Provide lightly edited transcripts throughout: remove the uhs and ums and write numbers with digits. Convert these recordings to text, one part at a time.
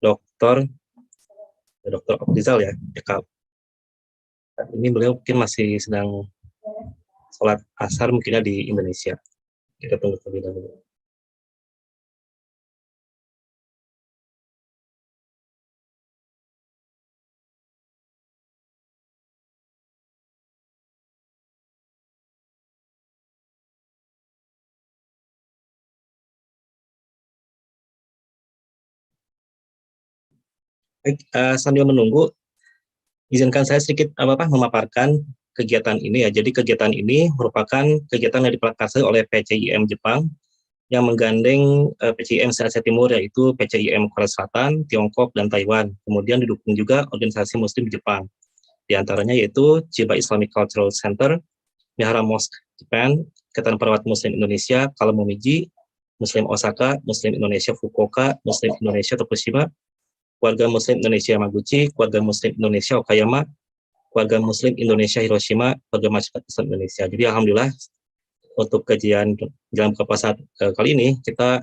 Dokter Rizal ya, Kak. Ini beliau mungkin masih sedang sholat asar mungkinnya di Indonesia. Kita tunggu terlebih dahulu. Baik, sambil menunggu, izinkan saya sedikit memaparkan kegiatan ini ya. Jadi kegiatan ini merupakan kegiatan yang diprakarsai oleh PCIM Jepang yang menggandeng PCIM se-Asia Timur, yaitu PCIM Korea Selatan, Tiongkok, dan Taiwan. Kemudian didukung juga organisasi Muslim di Jepang. Di antaranya yaitu Chiba Islamic Cultural Center, Mihara Mosque Japan, Ikatan Perawat Muslim Indonesia, Kalamomiji, Muslim Osaka, Muslim Indonesia Fukuoka, Muslim Indonesia Tokushima, Keluarga Muslim Indonesia Yamaguchi, Keluarga Muslim Indonesia Okayama, Keluarga Muslim Indonesia Hiroshima, Keluarga Masyarakat Islam Indonesia. Jadi alhamdulillah untuk kajian dalam buka puasa kali ini kita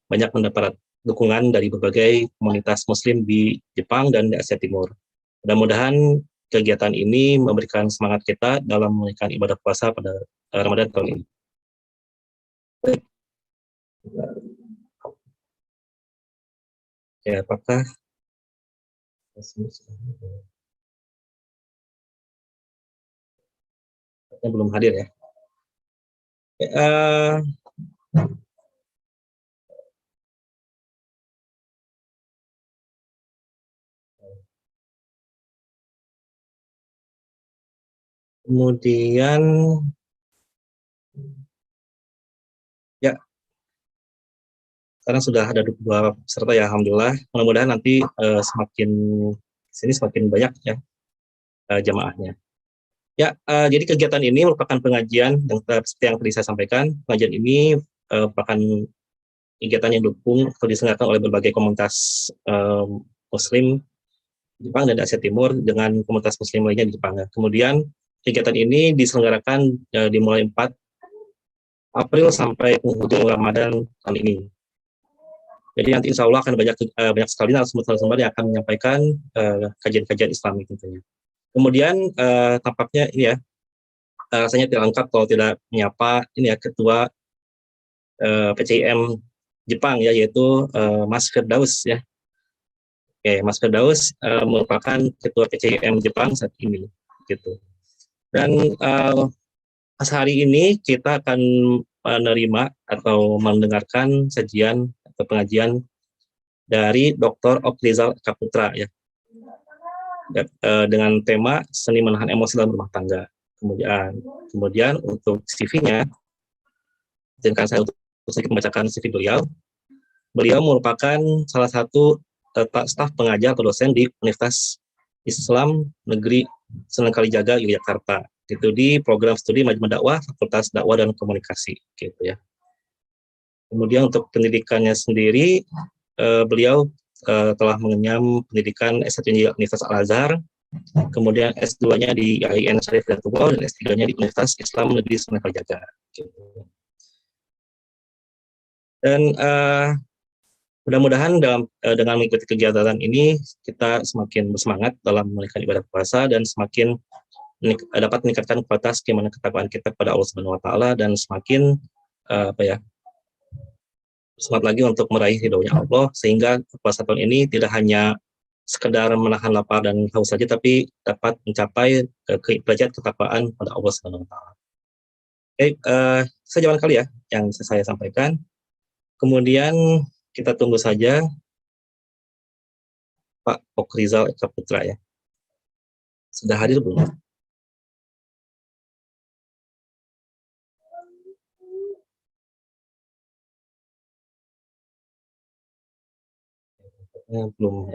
banyak mendapat dukungan dari berbagai komunitas Muslim di Jepang dan di Asia Timur. Mudah-mudahan kegiatan ini memberikan semangat kita dalam menunaikan ibadah puasa pada Ramadan tahun ini. Ya, apakah belum hadir ya? Kemudian ya, sekarang sudah ada 2 peserta ya, alhamdulillah. Mudah-mudahan nanti semakin sini semakin banyak ya jamaahnya. Ya, jadi kegiatan ini merupakan pengajian yang seperti yang tadi saya sampaikan. Pengajian ini merupakan kegiatan yang didukung atau diselenggarakan oleh berbagai komunitas Muslim Jepang dan Asia Timur dengan komunitas Muslim lainnya di Jepang. Kemudian kegiatan ini diselenggarakan dimulai 4 April sampai penghujung Ramadan tahun ini. Jadi nanti insya Allah akan banyak sekali narasumber yang akan menyampaikan kajian-kajian Islami tentunya. Kemudian tampaknya ini ya, rasanya tidak lengkap kalau tidak menyapa ini ya Ketua PCIM Jepang ya, yaitu Mas Firdaus ya. Oke, Mas Firdaus merupakan Ketua PCIM Jepang saat ini gitu. Dan hari ini kita akan menerima atau mendengarkan sajian atau pengajian dari Dr. Okrizal Kaputra ya, dengan tema seni menahan emosi dalam rumah tangga. Kemudian untuk CV-nya, izinkan saya untuk sedikit membacakan CV beliau. Beliau merupakan salah satu staf pengajar atau dosen di Universitas Islam Negeri Sunan Kalijaga, Yogyakarta. Itu di program studi manajemen dakwah, Fakultas Dakwah dan Komunikasi, gitu ya. Kemudian untuk pendidikannya sendiri, beliau telah mengenyam pendidikan S1 di Universitas Al-Azhar, kemudian S2-nya di IAIN Syarif Hidayatullah, dan S3-nya di Universitas Islam Negeri Sunan Kalijaga. Gitu. Dan mudah-mudahan dengan mengikuti kegiatan ini kita semakin bersemangat dalam menunaikan ibadah puasa dan semakin dapat meningkatkan kualitas keimanan ketakwaan kita kepada Allah Subhanahu wa taala dan semakin semangat lagi untuk meraih ridhonya Allah, sehingga puasa tahun ini tidak hanya sekedar menahan lapar dan haus saja, tapi dapat mencapai derajat ketakwaan pada Allah Subhanahu wa taala. Oke, sejalan kali ya yang saya sampaikan. Kemudian kita tunggu saja Pak Okrizal Kaputra ya. Sudah hadir belum? Belum.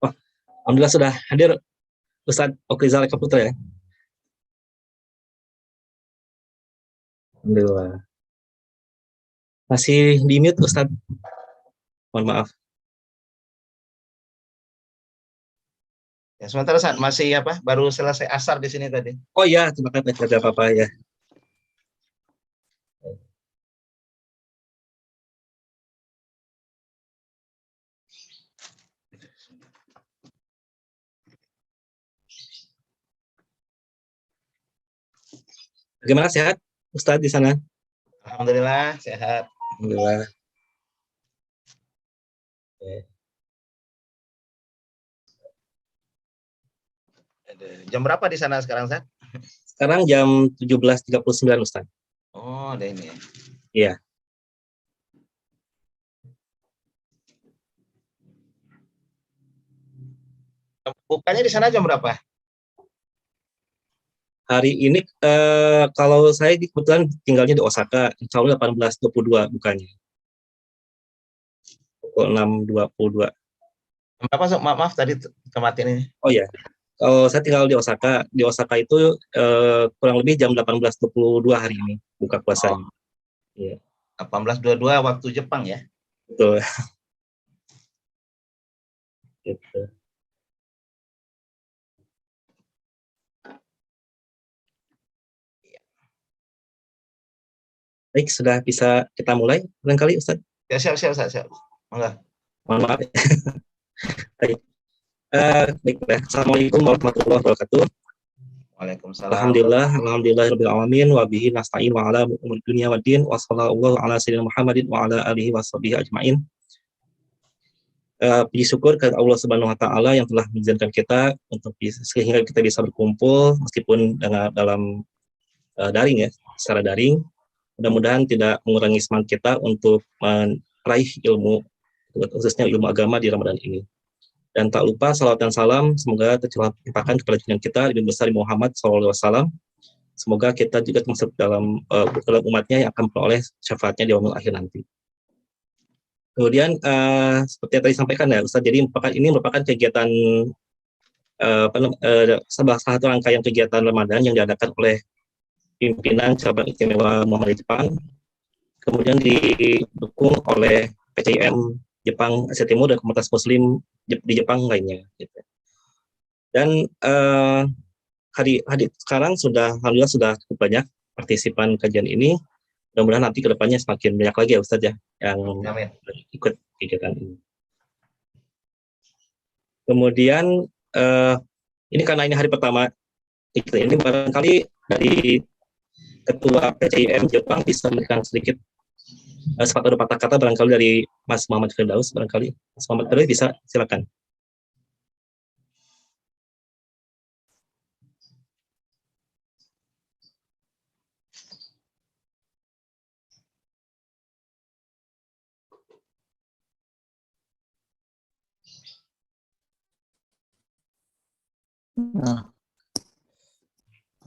Oh, alhamdulillah sudah hadir Ustadz Okrizal Kaputra ya. Alhamdulillah. Masih di mute Ustadz. Mohon maaf. Ya, sementara saat masih baru selesai asar di sini tadi. Oh ya, terima kasih, tidak ada apa-apa ya. Bagaimana, sehat Ustadz di sana? Alhamdulillah sehat. Alhamdulillah. Oke. Jam berapa di sana sekarang, Sat? Sekarang jam 17.39, Ustadz. Oh, ada ini ya. Iya. Bukanya di sana jam berapa? Hari ini kalau saya kebetulan tinggalnya di Osaka, insya Allah 18.22 bukannya. Pukul 6.22. Berapa, Sob? Maaf tadi kematian ini. Oh ya, kalau saya tinggal di Osaka itu kurang lebih jam 18.22 hari ini buka puasanya. Oh, Iya, 18.22 waktu Jepang ya. betul. Gitu. Baik, sudah bisa kita mulai barangkali Ustaz. Ya, siap. Enggak. Mohon maaf. Baik. Baiklah. Assalamualaikum warahmatullahi wabarakatuh. Waalaikumsalam. Alhamdulillahirabbil alamin wa bihi nasta'in wa ala umuri dunya waddin wa sallallahu ala sayyidina Muhammadin wa ala alihi washabihi ajmain. Puji syukur kepada Allah Subhanahu wa taala yang telah mengizinkan kita untuk sehingga kita bisa berkumpul meskipun dalam daring ya, secara daring. Mudah-mudahan tidak mengurangi semangat kita untuk meraih ilmu, khususnya ilmu agama di Ramadan ini. Dan tak lupa salawat dan salam semoga tercurahkan kepada junjungan kita Nabi besar Muhammad SAW. Semoga kita juga termasuk dalam umatnya yang akan memperoleh syafaatnya di yaumil akhir nanti. Kemudian seperti yang tadi disampaikan ya Ustaz, jadi ini merupakan kegiatan salah satu rangkaian kegiatan Ramadan yang diadakan oleh pimpinan cabang istimewa Muhammadiyah Jepang, kemudian didukung oleh PCIM Jepang Asia Timur dan komunitas Muslim di Jepang lainnya. Gitu. Dan hari sekarang alhamdulillah sudah cukup banyak partisipan kajian ini. Mudah-mudahan nanti kedepannya semakin banyak lagi ya Ustaz ya yang ikut kegiatan ini. Kemudian ini karena ini hari pertama ini barangkali dari Ketua PCIM Jepang bisa memberikan sedikit sepatah kata barangkali dari Mas Muhammad Firdaus, barangkali Mas Muhammad Firdaus bisa, silakan.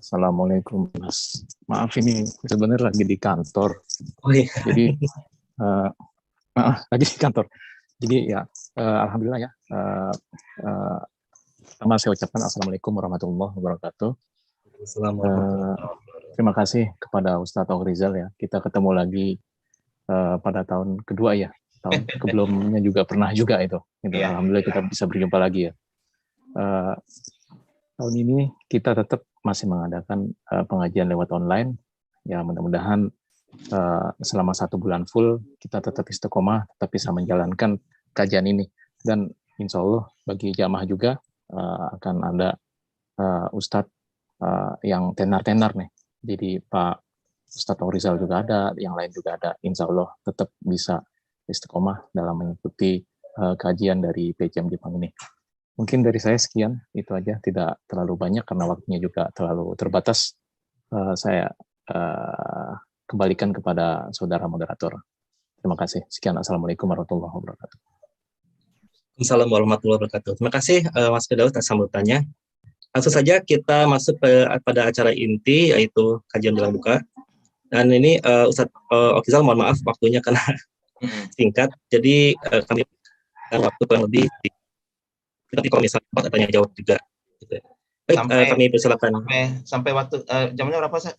Assalamualaikum Mas. Maaf ini sebenarnya lagi di kantor. Oh iya. Jadi lagi di kantor. Jadi ya alhamdulillah ya. Pertama saya ucapkan assalamualaikum warahmatullahi wabarakatuh. Terima kasih kepada Ustadz Rizal ya. Kita ketemu lagi pada tahun kedua ya. Tahun sebelumnya juga pernah juga itu. Gitu. Yeah. Alhamdulillah kita bisa berjumpa lagi ya. Tahun ini kita tetap masih mengadakan pengajian lewat online. Ya mudah-mudahan selama 1 bulan full kita tetap istiqomah, tetap bisa menjalankan kajian ini. Dan insya Allah bagi jamaah juga akan ada Ustadz yang tenar-tenar nih. Jadi Pak Ustadz Rizal juga ada, yang lain juga ada. Insya Allah tetap bisa istiqomah dalam mengikuti kajian dari PCIM Jepang ini. Mungkin dari saya sekian, itu aja, tidak terlalu banyak karena waktunya juga terlalu terbatas. Saya kembalikan kepada saudara moderator. Terima kasih. Sekian, Assalamualaikum warahmatullahi wabarakatuh. Assalamualaikum warahmatullahi wabarakatuh. Terima kasih Mas Firdaus atas sambutannya. Langsung saja kita masuk pada acara inti, yaitu kajian dalam buka. Dan ini Ustadz Okizal, mohon maaf waktunya karena singkat. Jadi kami waktu kurang lebih tapi kalau misalnya tanya jawab juga gitu. Baik, kami persilakan sampai waktu jamnya berapa sih?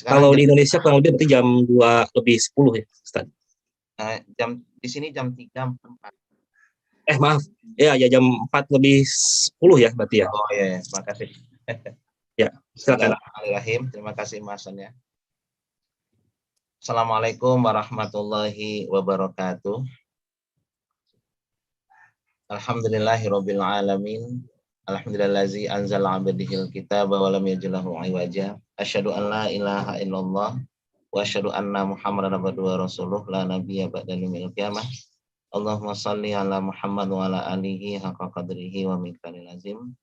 Kalau di Indonesia kurang lebih berarti jam 2 lebih 10 ya Ustaz. Jam di sini jam 3.04. Maaf. Ya, jam 4 lebih 10 ya berarti ya. Oh iya, terima kasih. Ya, silakan. Bismillahirrahmanirrahim. Terima kasih Masannya. Assalamualaikum warahmatullahi wabarakatuh. Alhamdulillahirabbil alamin. Alhamdulillazi anzala 'abdihil kitaba wa lam yaj'al lahu 'iwaja. Asyhadu an la ilaha illallah wa asyhadu anna Muhammadan abduhu wa rasuluh la nabiyya ba'da yaumil qiyamah. Allahumma shalli ala Muhammad wa ala alihi haqqa qadrihi wa miqdaril azim.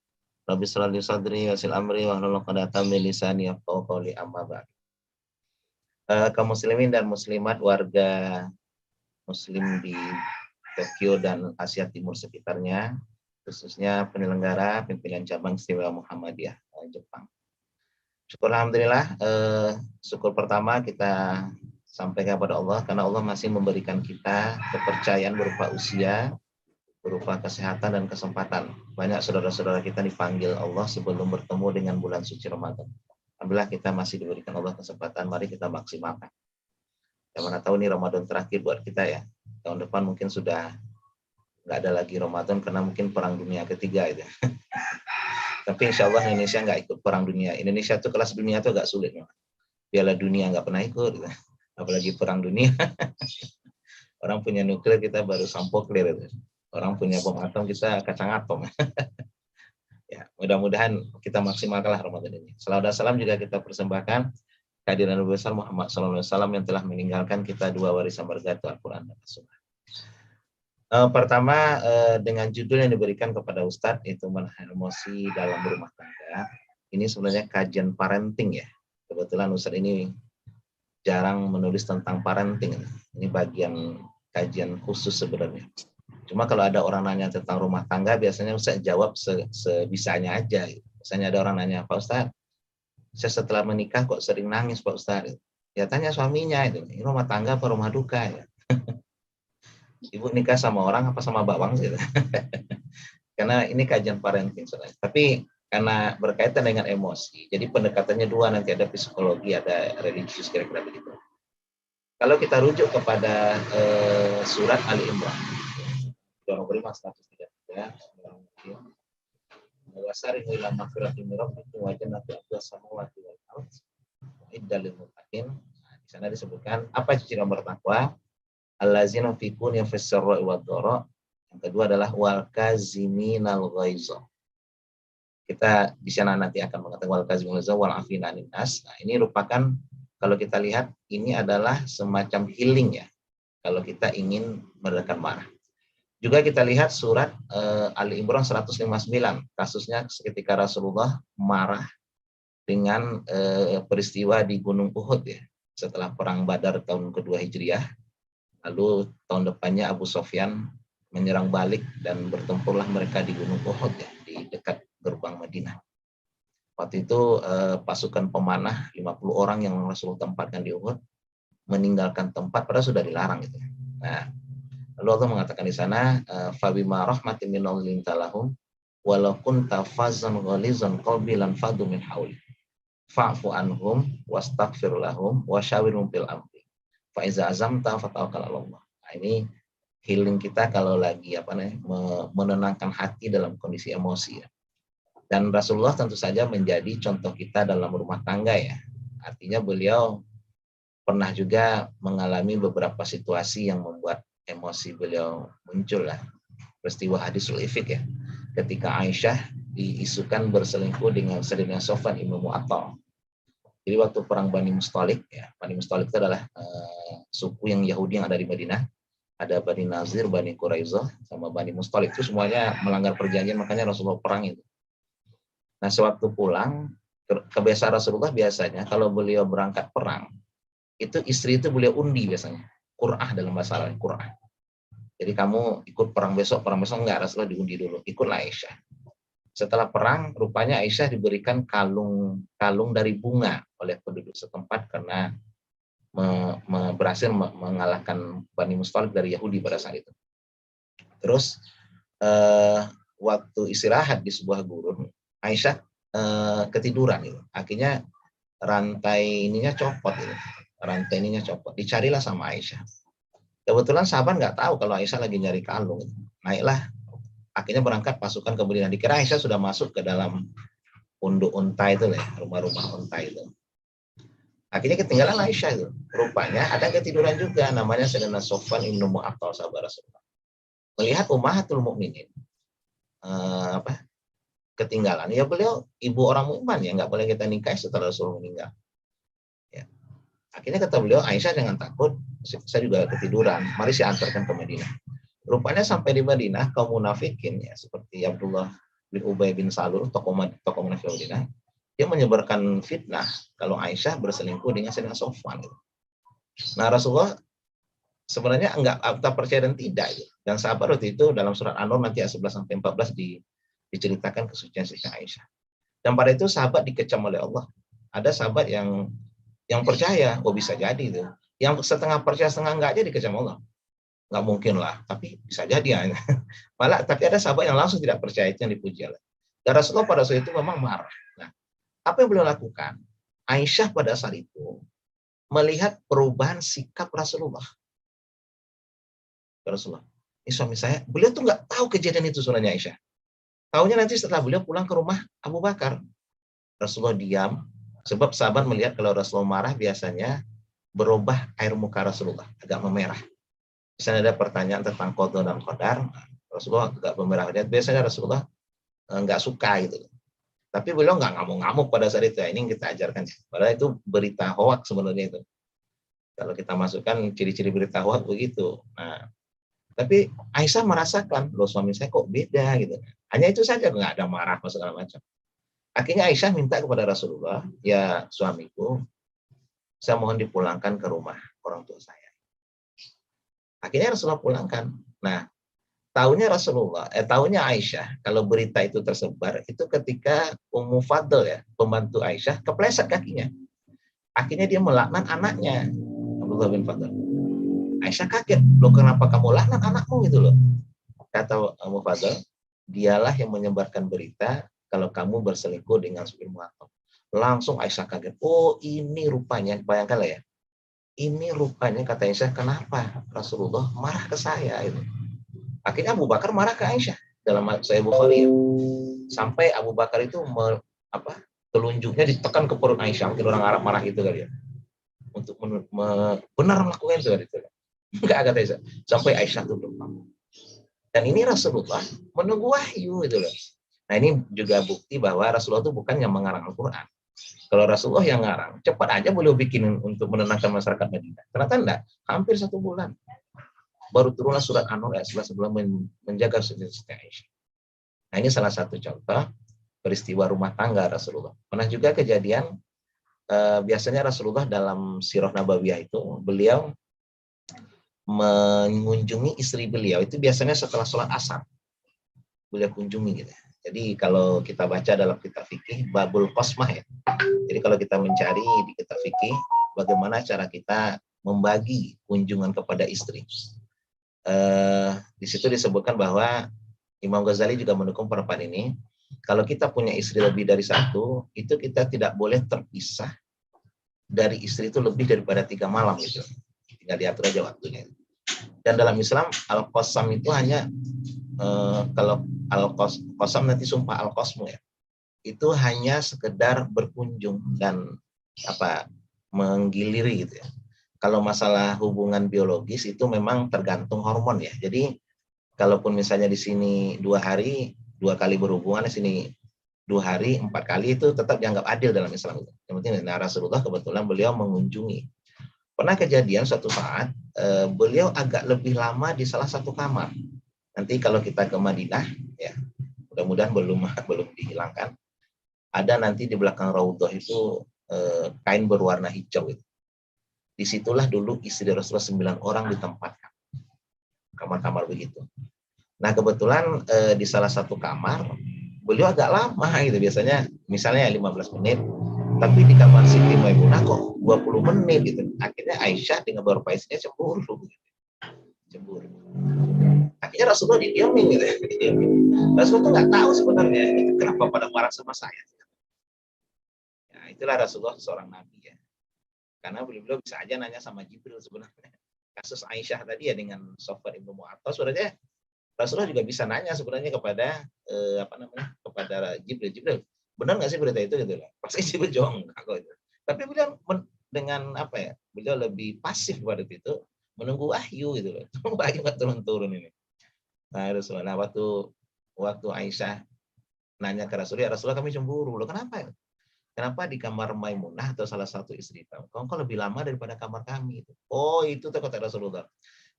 Rabbi shrah li sadri wa yassir amri wa hlul 'uqdatam min lisani yafqahu qawli, amma ba'd. Kaum muslimin dan muslimat warga muslim di Tokyo dan Asia Timur sekitarnya, khususnya penyelenggara pimpinan cabang istimewa Muhammadiyah Jepang. Syukur alhamdulillah, syukur pertama kita sampaikan kepada Allah karena Allah masih memberikan kita kepercayaan berupa usia, berupa kesehatan dan kesempatan. Banyak saudara-saudara kita dipanggil Allah sebelum bertemu dengan bulan suci Ramadan. Alhamdulillah kita masih diberikan Allah kesempatan, mari kita maksimalkan. Yang mana tahu ini Ramadan terakhir buat kita ya. Tahun depan mungkin sudah nggak ada lagi Ramadan karena mungkin perang dunia ketiga itu. Tapi insya Allah Indonesia nggak ikut perang dunia. Indonesia tuh kelas dunia tuh agak sulit. Piala dunia nggak pernah ikut, gitu. Apalagi perang dunia. Orang punya nuklir kita baru sampo clear itu. Orang punya bom atom kita kacang atom. Ya, mudah-mudahan kita maksimalkanlah Ramadan ini. Salawat dan salam juga kita persembahkan kehadiran Nabi besar Muhammad SAW yang telah meninggalkan kita dua warisan berharga Al-Quran dan As-Sunnah. Pertama, dengan judul yang diberikan kepada Ustadz, itu menahan emosi dalam berumah tangga. Ini sebenarnya kajian parenting ya. Kebetulan Ustadz ini jarang menulis tentang parenting. Ini bagian kajian khusus sebenarnya. Cuma kalau ada orang nanya tentang rumah tangga, biasanya Ustadz jawab sebisanya aja. Misalnya ada orang nanya, Pak Ustadz, saya setelah menikah kok sering nangis Pak Ustadz. Ya tanya suaminya, ini rumah tangga apa rumah duka ya? Ibu nikah sama orang apa sama bawang gitu. Karena ini kajian parenting sebenarnya. Tapi karena berkaitan dengan emosi, jadi pendekatannya dua, nanti ada psikologi, ada religius, kira-kira begitu. Kalau kita rujuk kepada surat Ali Imran, nomor 5 133, wasari'u ila magfiratin min rabbikum wa jannatin 'arduha as-samawati wal ardh u'iddat lil muttaqin. Di sana disebutkan apa ciri orang bertakwa, allazina yunfiquna fis sarra'i wad dharra. Yang kedua adalah wal kaziminal ghaiza. Kita di sana nanti akan mengatakan wal kaziminal ghaiza wal afina 'anil nas. Nah, ini merupakan, kalau kita lihat ini adalah semacam healing ya. Kalau kita ingin meredakan marah. Juga kita lihat surat Ali Imran 159, kasusnya ketika Rasulullah marah dengan peristiwa di Gunung Uhud ya, setelah perang Badar tahun kedua Hijriah. Lalu tahun depannya Abu Sofyan menyerang balik dan bertempurlah mereka di Gunung Uhud ya, di dekat gerbang Madinah. Waktu itu pasukan pemanah 50 orang yang Rasulullah tempatkan di Uhud meninggalkan tempat padahal sudah dilarang gitu. Nah, lalu Allah mengatakan di sana, fabima rahmatin minallah linta lahum walau kunta fazzan ghalizan qalbi lan faddu min hawli fa'fu anhum wastaghfir lahum wasyawirhum fil amri fa iza azamta fatawakkal 'ala Allah. Nah, ini healing kita kalau lagi menenangkan hati dalam kondisi emosi ya. Dan Rasulullah tentu saja menjadi contoh kita dalam rumah tangga ya. Artinya beliau pernah juga mengalami beberapa situasi yang membuat emosi beliau muncul lah. Peristiwa hadisul ifk ya, ketika Aisyah diisukan berselingkuh dengan Sayyidina Sofwan Ibnu Mu'attal. Jadi waktu perang Bani Mustalik ya, Bani Mustalik itu adalah suku yang Yahudi yang ada di Madinah. Ada Bani Nazir, Bani Quraizah, sama Bani Mustalik, itu semuanya melanggar perjanjian, makanya Rasulullah perang itu. Nah, sewaktu pulang, kebiasaan Rasulullah biasanya kalau beliau berangkat perang, itu istri itu beliau undi biasanya. Qur'ah dalam bahasa Arab, Qur'ah. Jadi kamu ikut perang besok enggak, Rasulullah diundi dulu, ikutlah Aisyah. Setelah perang, rupanya Aisyah diberikan kalung dari bunga oleh penduduk setempat karena berhasil mengalahkan Bani Mustalik dari Yahudi pada saat itu. Terus waktu istirahat di sebuah gurun, Aisyah ketiduran gitu. Akhirnya rantai ininya copot gitu. Dicarilah sama Aisyah. Kebetulan sahabat nggak tahu kalau Aisyah lagi nyari kalung. naiklah, akhirnya berangkat pasukan ke Madinah. Dikira Aisyah sudah masuk ke dalam punduk unta itu ya, rumah-rumah unta itu. Akhirnya ketinggalan Aisyah itu. Rupanya ada ketiduran juga, namanya Sayyidina Sofwan ibnu Mu'attal, sahabat Rasulullah. Melihat Ummahatul Mukminin ketinggalan, ya beliau ibu orang mukmin ya, nggak boleh kita nikah setelah Rasul meninggal. Ya. Akhirnya kata beliau, Aisyah jangan takut, saya juga ketiduran, mari saya antarkan ke Madinah. Rupanya sampai di Madinah, kaum munafikin ya, seperti Abdullah bin Ubay bin Salul, tokoh munafik Madinah, dia menyebarkan fitnah kalau Aisyah berselingkuh dengan Sayyidina Sofwan. Nah, Rasulullah sebenarnya enggak percaya dan tidak. Dan sahabat waktu itu dalam surat An-Nur nanti ayat 11 sampai 14 diceritakan kesucian Siti Aisyah. Dan pada itu sahabat dikecam oleh Allah. Ada sahabat yang percaya, oh bisa jadi itu. Yang setengah percaya setengah enggak aja dikecam Allah. Enggak mungkin lah, tapi bisa jadi ya. Malah tapi ada sahabat yang langsung tidak percaya, itu yang dipuji Allah. Dan Rasulullah pada saat itu memang marah. Nah, apa yang beliau lakukan? Aisyah pada saat itu melihat perubahan sikap Rasulullah. Ini suami saya, beliau tuh nggak tahu kejadian itu sebenarnya Aisyah. Tahunya nanti setelah beliau pulang ke rumah Abu Bakar. Rasulullah diam, sebab sahabat melihat kalau Rasulullah marah biasanya berubah air muka Rasulullah, agak memerah. Misalnya ada pertanyaan tentang qada dan qadar, Rasulullah agak memerah. Biasanya Rasulullah nggak suka gitu. Tapi beliau nggak ngamuk-ngamuk pada saat itu. Ini yang kita ajarkan. Padahal itu berita hoak sebenarnya itu. Kalau kita masukkan ciri-ciri berita hoak begitu. Nah, tapi Aisyah merasakan, loh suami saya kok beda gitu. Hanya itu saja, nggak ada marah segala macam. Akhirnya Aisyah minta kepada Rasulullah, ya suamiku, saya mohon dipulangkan ke rumah orang tua saya. Akhirnya Rasulullah pulangkan. Nah, tahunya Aisyah kalau berita itu tersebar itu ketika Ummu Fadl ya, pembantu Aisyah, kepleset kakinya. Akhirnya dia melaknat anaknya, Abdullah bin Fadl. Aisyah kaget, loh kenapa kamu laknat anakmu gitu loh. Kata Ummu Fadl, dialah yang menyebarkan berita kalau kamu berselingkuh dengan Subin Mu'attal. Langsung Aisyah kaget, oh ini rupanya, bayangkanlah ya, ini rupanya kata Aisyah, kenapa Rasulullah marah ke saya itu. Akhirnya Abu Bakar marah ke Aisyah dalam Sahih Bukhari. Sampai Abu Bakar itu telunjuknya ditekan ke perut Aisyah, mungkin orang Arab marah gitu kali ya. Untuk benar melakukan itu gitu. Enggak kata Aisyah. Sampai Aisyah tutup. Dan ini Rasulullah menunggu wahyu gitu loh. Nah, ini juga bukti bahwa Rasulullah itu bukan yang mengarang Al-Qur'an. Kalau Rasulullah yang ngarang, cepat aja beliau bikin untuk menenangkan masyarakat Madinah. Ternyata enggak, hampir 1 bulan. Baru turunlah surat An-Nur ayat 11 sebelum menjaga Siti Aisyah. Nah, ini salah satu contoh peristiwa rumah tangga Rasulullah. Pernah juga kejadian biasanya Rasulullah dalam sirah nabawiyah itu beliau mengunjungi istri beliau itu biasanya setelah sholat asar. Beliau kunjungi gitu. Jadi kalau kita baca dalam kitab fikih Babul Qasmah ya. Jadi kalau kita mencari di kitab fikih bagaimana cara kita membagi kunjungan kepada istri. Di situ disebutkan bahwa Imam Ghazali juga mendukung pendapat ini. Kalau kita punya istri lebih dari 1, itu kita tidak boleh terpisah dari istri itu lebih daripada 3 malam gitu. Tinggal diatur aja waktunya. Dan dalam Islam al-qasam itu hanya kalau al-qasam nanti sumpah al-qasmu ya. Itu hanya sekedar berkunjung dan menggiliri gitu ya. Kalau masalah hubungan biologis itu memang tergantung hormon ya. Jadi kalaupun misalnya di sini 2 hari 2 kali berhubungan, di sini 2 hari 4 kali, itu tetap dianggap adil dalam Islam. Yang penting Rasulullah kebetulan beliau mengunjungi. Pernah kejadian suatu saat beliau agak lebih lama di salah satu kamar. Nanti kalau kita ke Madinah ya, mudah-mudahan belum dihilangkan. Ada nanti di belakang Raudhah itu kain berwarna hijau itu. Disitulah dulu istri Rasulullah 9 orang ditempatkan. Kamar-kamar begitu. Nah kebetulan di salah satu kamar, beliau agak lama gitu. Biasanya misalnya 15 menit. Tapi di kamar Siti Maimunah kok 20 menit gitu. Akhirnya Aisyah dengan beberapa istrinya cemburu. Akhirnya Rasulullah didiamin gitu. Rasulullah tuh nggak tahu sebenarnya itu kenapa pada marah sama saya. Ya, itulah Rasulullah seorang nabi ya. Karena beliau bisa aja nanya sama Jibril sebenarnya. Kasus Aisyah tadi ya dengan Sofwan ibnu Mu'attal, sebenarnya Rasulullah juga bisa nanya sebenarnya kepada kepada Jibril, benar nggak sih berita itu gitu loh. Pasti Jibril jawab enggak kok itu. Tapi beliau dengan beliau lebih pasif pada itu, menunggu wahyu gitu loh. Wahyu nggak turun-turun ini. Nah, Rasulullah, waktu Aisyah nanya ke Rasulullah, Rasulullah kami cemburu. Loh kenapa ya? Kenapa di kamar Maimunah atau salah satu istri kamu, kau lebih lama daripada kamar kami? Oh itu tuh kata Rasulullah.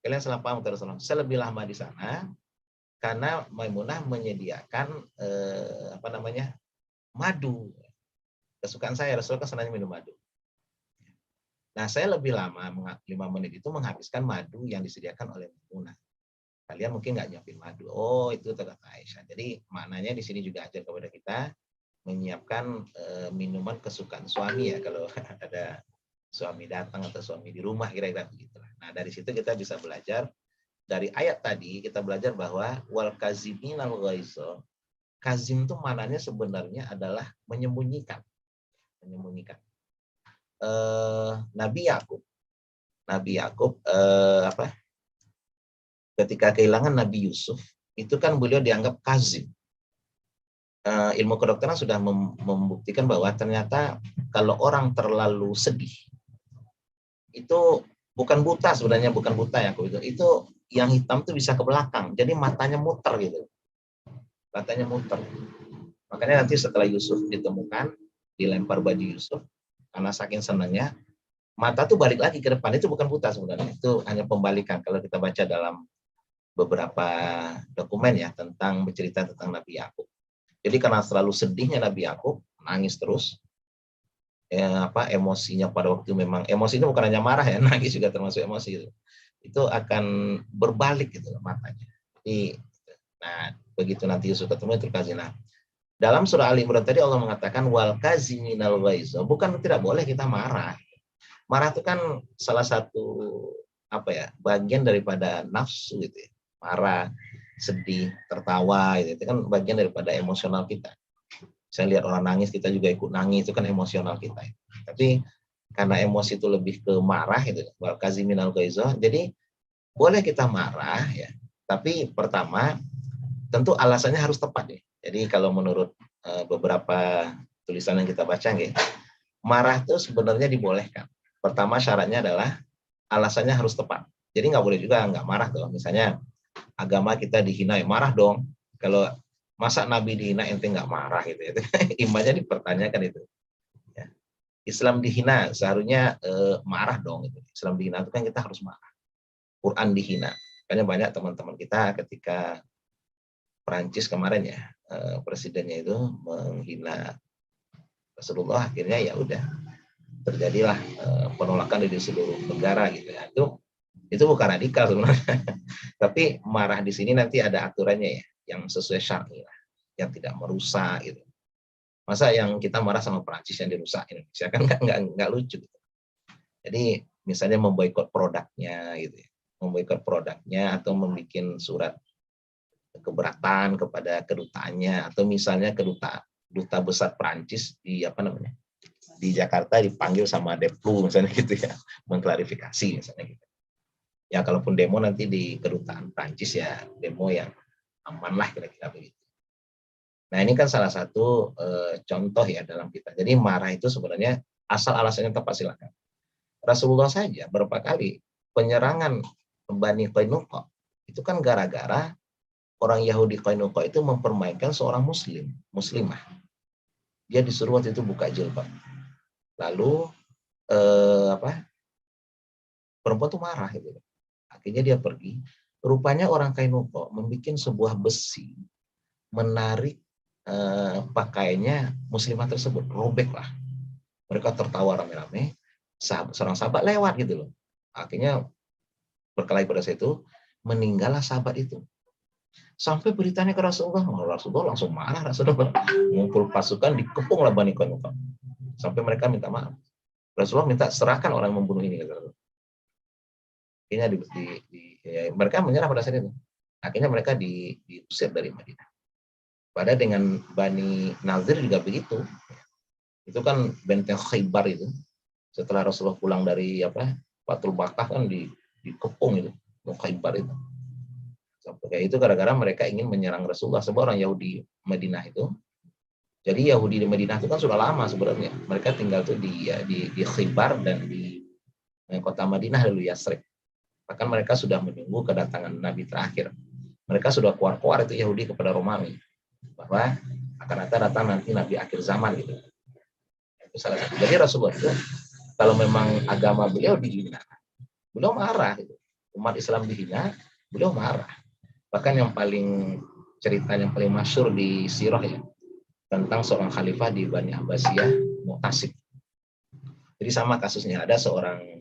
Kalian salah paham kata Rasulullah. Saya lebih lama di sana karena Maimunah menyediakan madu. Kesukaan saya, Rasulullah kan senangnya minum madu. Nah saya lebih lama, 5 menit itu menghabiskan madu yang disediakan oleh Maimunah. Kalian mungkin nggak nyiapin madu. Oh itu kata Aisyah. Jadi maknanya di sini juga ajar kepada kita menyiapkan minuman kesukaan suami ya kalau ada suami datang atau suami di rumah kira-kira begitulah. Nah dari situ kita bisa belajar dari ayat tadi kita belajar bahwa wal kaziminal ghaizo, kazim itu maknanya sebenarnya adalah menyembunyikan. Nabi Yakub ketika kehilangan Nabi Yusuf itu kan beliau dianggap kazim. Ilmu kedokteran sudah membuktikan bahwa ternyata kalau orang terlalu sedih itu bukan buta sebenarnya, bukan buta ya itu yang hitam itu bisa ke belakang, jadi matanya muter gitu, matanya muter. Makanya nanti setelah Yusuf ditemukan dilempar baju Yusuf karena saking senangnya mata tuh balik lagi ke depan, itu bukan buta sebenarnya, itu hanya pembalikan kalau kita baca dalam beberapa dokumen ya tentang bercerita tentang Nabi Yakub. Jadi karena selalu sedihnya Nabi Yakub, nangis terus, emosinya pada waktu memang emosinya bukan hanya marah ya, nangis juga termasuk emosi itu akan berbalik gitu matanya. Jadi, nah begitu nanti Yusuf ketemu itu kazina. Dalam surah Ali Imran tadi Allah mengatakan wal kaziminal ghaiz, bukan tidak boleh kita marah. Marah itu kan salah satu bagian daripada nafsu gitu ya. Marah, sedih, tertawa, itu kan bagian daripada emosional kita. Saya lihat orang nangis, kita juga ikut nangis, itu kan emosional kita. Tapi karena emosi itu lebih ke marah, itu kaziminal ghaiz. Jadi boleh kita marah ya, tapi pertama tentu alasannya harus tepat ya. Jadi kalau menurut beberapa tulisan yang kita baca, marah itu sebenarnya dibolehkan. Pertama syaratnya adalah alasannya harus tepat. Jadi nggak boleh juga nggak marah tuh. Misalnya agama kita dihina, ya marah dong. Kalau masa Nabi dihina ente nggak marah gitu ya. Imannya dipertanyakan itu. Ya. Islam dihina seharusnya marah dong. Gitu. Islam dihina itu kan kita harus marah. Quran dihina. Makanya banyak teman-teman kita ketika Perancis kemarin ya presidennya itu menghina Rasulullah, akhirnya ya udah terjadilah penolakan di seluruh negara gitu ya. Itu bukan radikal sebenarnya. Tapi marah di sini nanti ada aturannya ya, yang sesuai syar'i lah, yang tidak merusak gitu. Masa yang kita marah sama Perancis yang dirusak Indonesia kan nggak lucu gitu. Jadi misalnya memboikot produknya gitu ya. Memboikot produknya atau membuat surat keberatan kepada kedutaannya, atau misalnya duta besar Perancis di di Jakarta dipanggil sama Deplu misalnya gitu ya, mengklarifikasi misalnya gitu. Ya kalaupun demo nanti di kedutaan Prancis ya demo yang aman lah kira-kira begitu. Nah ini kan salah satu contoh ya dalam kita. Jadi marah itu sebenarnya asal alasannya tepat silakan. Rasulullah saja berapa kali penyerangan Bani Qainuqa itu kan gara-gara orang Yahudi Qainuqa itu mempermainkan seorang muslimah. Dia disuruh waktu itu buka jilbab. Lalu perempuan tuh marah gitu. Akhirnya dia pergi. Rupanya orang Qainuqa membuat sebuah besi menarik pakaiannya muslimah tersebut, robeklah. Mereka tertawa rame-rame. Seorang sahabat lewat gitu loh. Akhirnya berkelahi pada saat itu, meninggallah sahabat itu. Sampai beritanya ke Rasulullah, Rasulullah langsung marah, Rasulullah ngumpul pasukan dikepunglah Bani Qainuqa. Sampai mereka minta maaf. Rasulullah minta serahkan orang yang membunuh ini. Akhirnya mereka menyerah pada saat itu. Akhirnya mereka diusir dari Madinah. Padahal dengan Bani Nazir juga begitu. Itu kan benteng Khaybar itu. Setelah Rasulullah pulang dari Fathul Makkah kan dikepung itu, Khaybar itu. Kayak itu gara-gara mereka ingin menyerang Rasulullah, sebab orang Yahudi Madinah itu. Jadi Yahudi di Madinah itu kan sudah lama sebenarnya. Mereka tinggal tuh di Khibar dan di kota Madinah lalu Yasrib. Bahkan mereka sudah menunggu kedatangan Nabi terakhir. Mereka sudah keluar-keluar itu Yahudi kepada Romawi bahwa akan datang nanti Nabi akhir zaman gitu. Itu salah satu. Jadi Rasulullah itu kalau memang agama beliau dihina, beliau marah. Gitu. Umat Islam dihina, beliau marah. Bahkan yang paling cerita yang paling masyhur di sirah ya, tentang seorang khalifah di Bani Abbasiyah, Mu'tasim. Jadi sama kasusnya, ada seorang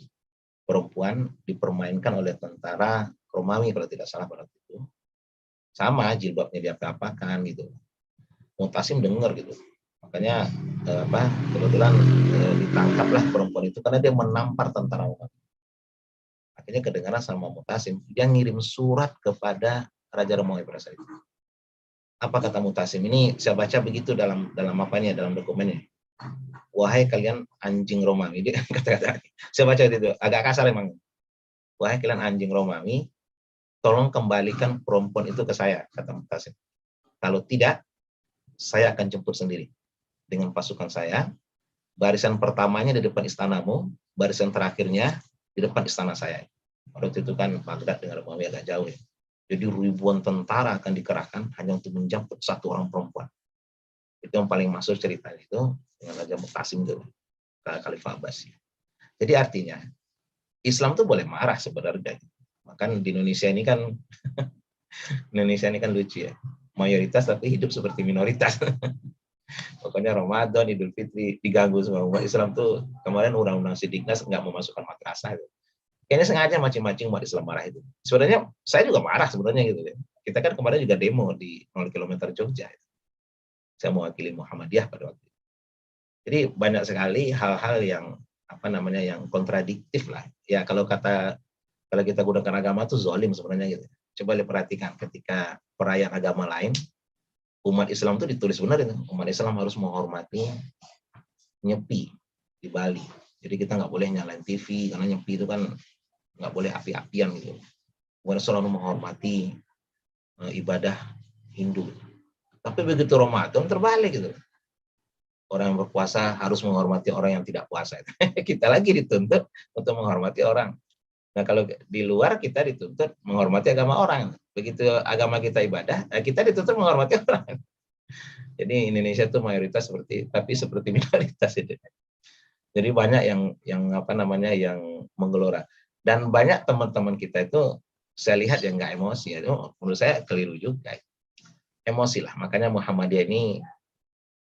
perempuan dipermainkan oleh tentara Romawi kalau tidak salah pada waktu itu. Sama jilbabnya diapa-apakan gitu. Mu'tasim dengar gitu. Makanya kebetulan ditangkaplah perempuan itu karena dia menampar tentara Romawi. Akhirnya kedengaran sama Mu'tasim, dia ngirim surat kepada Raja Romawi pada saat itu. Apa kata Mu'tasim? Ini saya baca begitu dalam apanya, dalam dokumennya. Wahai kalian anjing Romawi, dia kata-kata. Saya baca itu agak kasar emang. Wahai kalian anjing Romawi, tolong kembalikan perempuan itu ke saya, kata Mu'tasim. Kalau tidak, saya akan jemput sendiri dengan pasukan saya. Barisan pertamanya di depan istanamu, barisan terakhirnya di depan istana saya. Waktu itu kan Baghdad dengan Romawi agak jauh ya. Jadi ribuan tentara akan dikerahkan hanya untuk menjemput satu orang perempuan. Itu yang paling masuk ceritanya itu dengan Raja Mu'tasim itu, Khalifah Abbasiyah. Jadi artinya Islam tuh boleh marah sebenarnya. Bahkan di Indonesia ini kan lucu ya. Mayoritas tapi hidup seperti minoritas. Pokoknya Ramadan, Idul Fitri diganggu semua. Umat Islam tuh kemarin undang-undang Sidiknas nggak memasukkan madrasah. Gitu. Kayaknya sengaja macing-macing umat Islam marah itu. Sebenarnya saya juga marah sebenarnya gitu ya. Kita kan kemarin juga demo di 0 km Jogja. Saya mewakili Muhammadiyah pada waktu itu. Jadi banyak sekali hal-hal yang yang kontradiktif lah. Ya kalau kita gunakan agama itu zalim sebenarnya gitu. Coba lihat perhatikan ketika perayaan agama lain, umat Islam itu ditulis benar itu. Umat Islam harus menghormati Nyepi di Bali. Jadi kita nggak boleh nyalain TV karena Nyepi itu kan nggak boleh api-apian gitu. Umat selalu menghormati ibadah Hindu. Tapi begitu Ramadan terbalik gitu. Orang yang berpuasa harus menghormati orang yang tidak puasa. Kita lagi dituntut untuk menghormati orang. Nah kalau di luar kita dituntut menghormati agama orang. Begitu agama kita ibadah, kita dituntut menghormati orang. Jadi Indonesia itu mayoritas seperti minoritas itu. Jadi banyak yang menggelora. Dan banyak teman-teman kita itu saya lihat yang nggak emosi. Itu menurut saya keliru juga. Emosi lah. Makanya Muhammadiyah ini,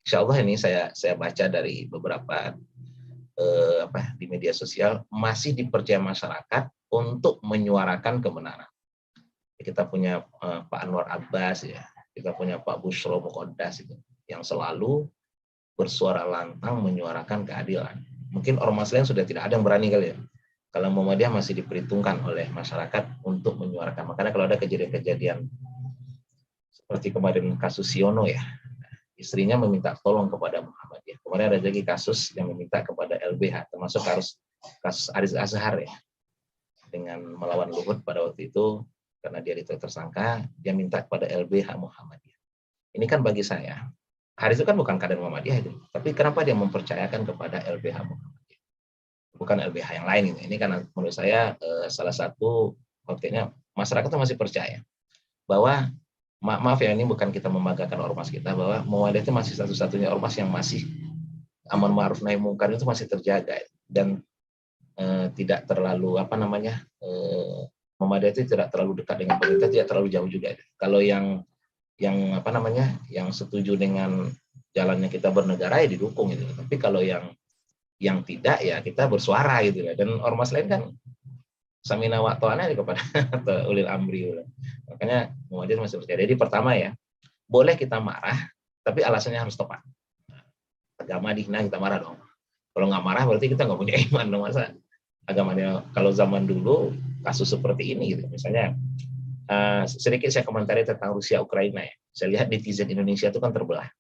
insya Allah ini saya baca dari beberapa di media sosial masih dipercaya masyarakat untuk menyuarakan kebenaran. Kita punya Pak Anwar Abbas ya, kita punya Pak Bushro Muqaddas itu yang selalu bersuara lantang menyuarakan keadilan. Mungkin ormas lain sudah tidak ada yang berani kali ya. Kalau Muhammadiyah masih diperhitungkan oleh masyarakat untuk menyuarakan. Makanya kalau ada kejadian-kejadian seperti kemarin kasus Siono ya, istrinya meminta tolong kepada Muhammadiyah. Kemarin ada lagi kasus yang meminta kepada LBH, termasuk kasus Aris Azhar ya, dengan melawan Luhut pada waktu itu karena dia tersangka, dia minta kepada LBH Muhammadiyah. Ini kan bagi saya, Haris itu kan bukan kader Muhammadiyah itu, tapi kenapa dia mempercayakan kepada LBH Muhammadiyah? Bukan LBH yang lain ini kan menurut saya salah satu kontennya masyarakat itu masih percaya bahwa maaf ya, ini bukan kita membanggakan ormas kita, bahwa Muhammadiyah itu masih satu-satunya ormas yang masih amar ma'ruf nahi mungkar itu masih terjaga dan tidak terlalu Muhammadiyah itu tidak terlalu dekat dengan pemerintah, tidak terlalu jauh juga. Kalau yang setuju dengan jalannya kita bernegara ya didukung gitu. Tapi kalau yang tidak ya kita bersuara gitu ya. Dan ormas lain kan samina wa ta'ana kepada ulil amri. Makanya Muhammadiyah masih percaya. Jadi pertama ya, boleh kita marah, tapi alasannya harus tepat. Agama dihina kita marah dong. Kalau nggak marah berarti kita nggak punya iman dong. Masa agamanya, kalau zaman dulu kasus seperti ini gitu. Misalnya sedikit saya komentari tentang Rusia Ukraina ya. Saya lihat netizen Indonesia itu kan terbelah.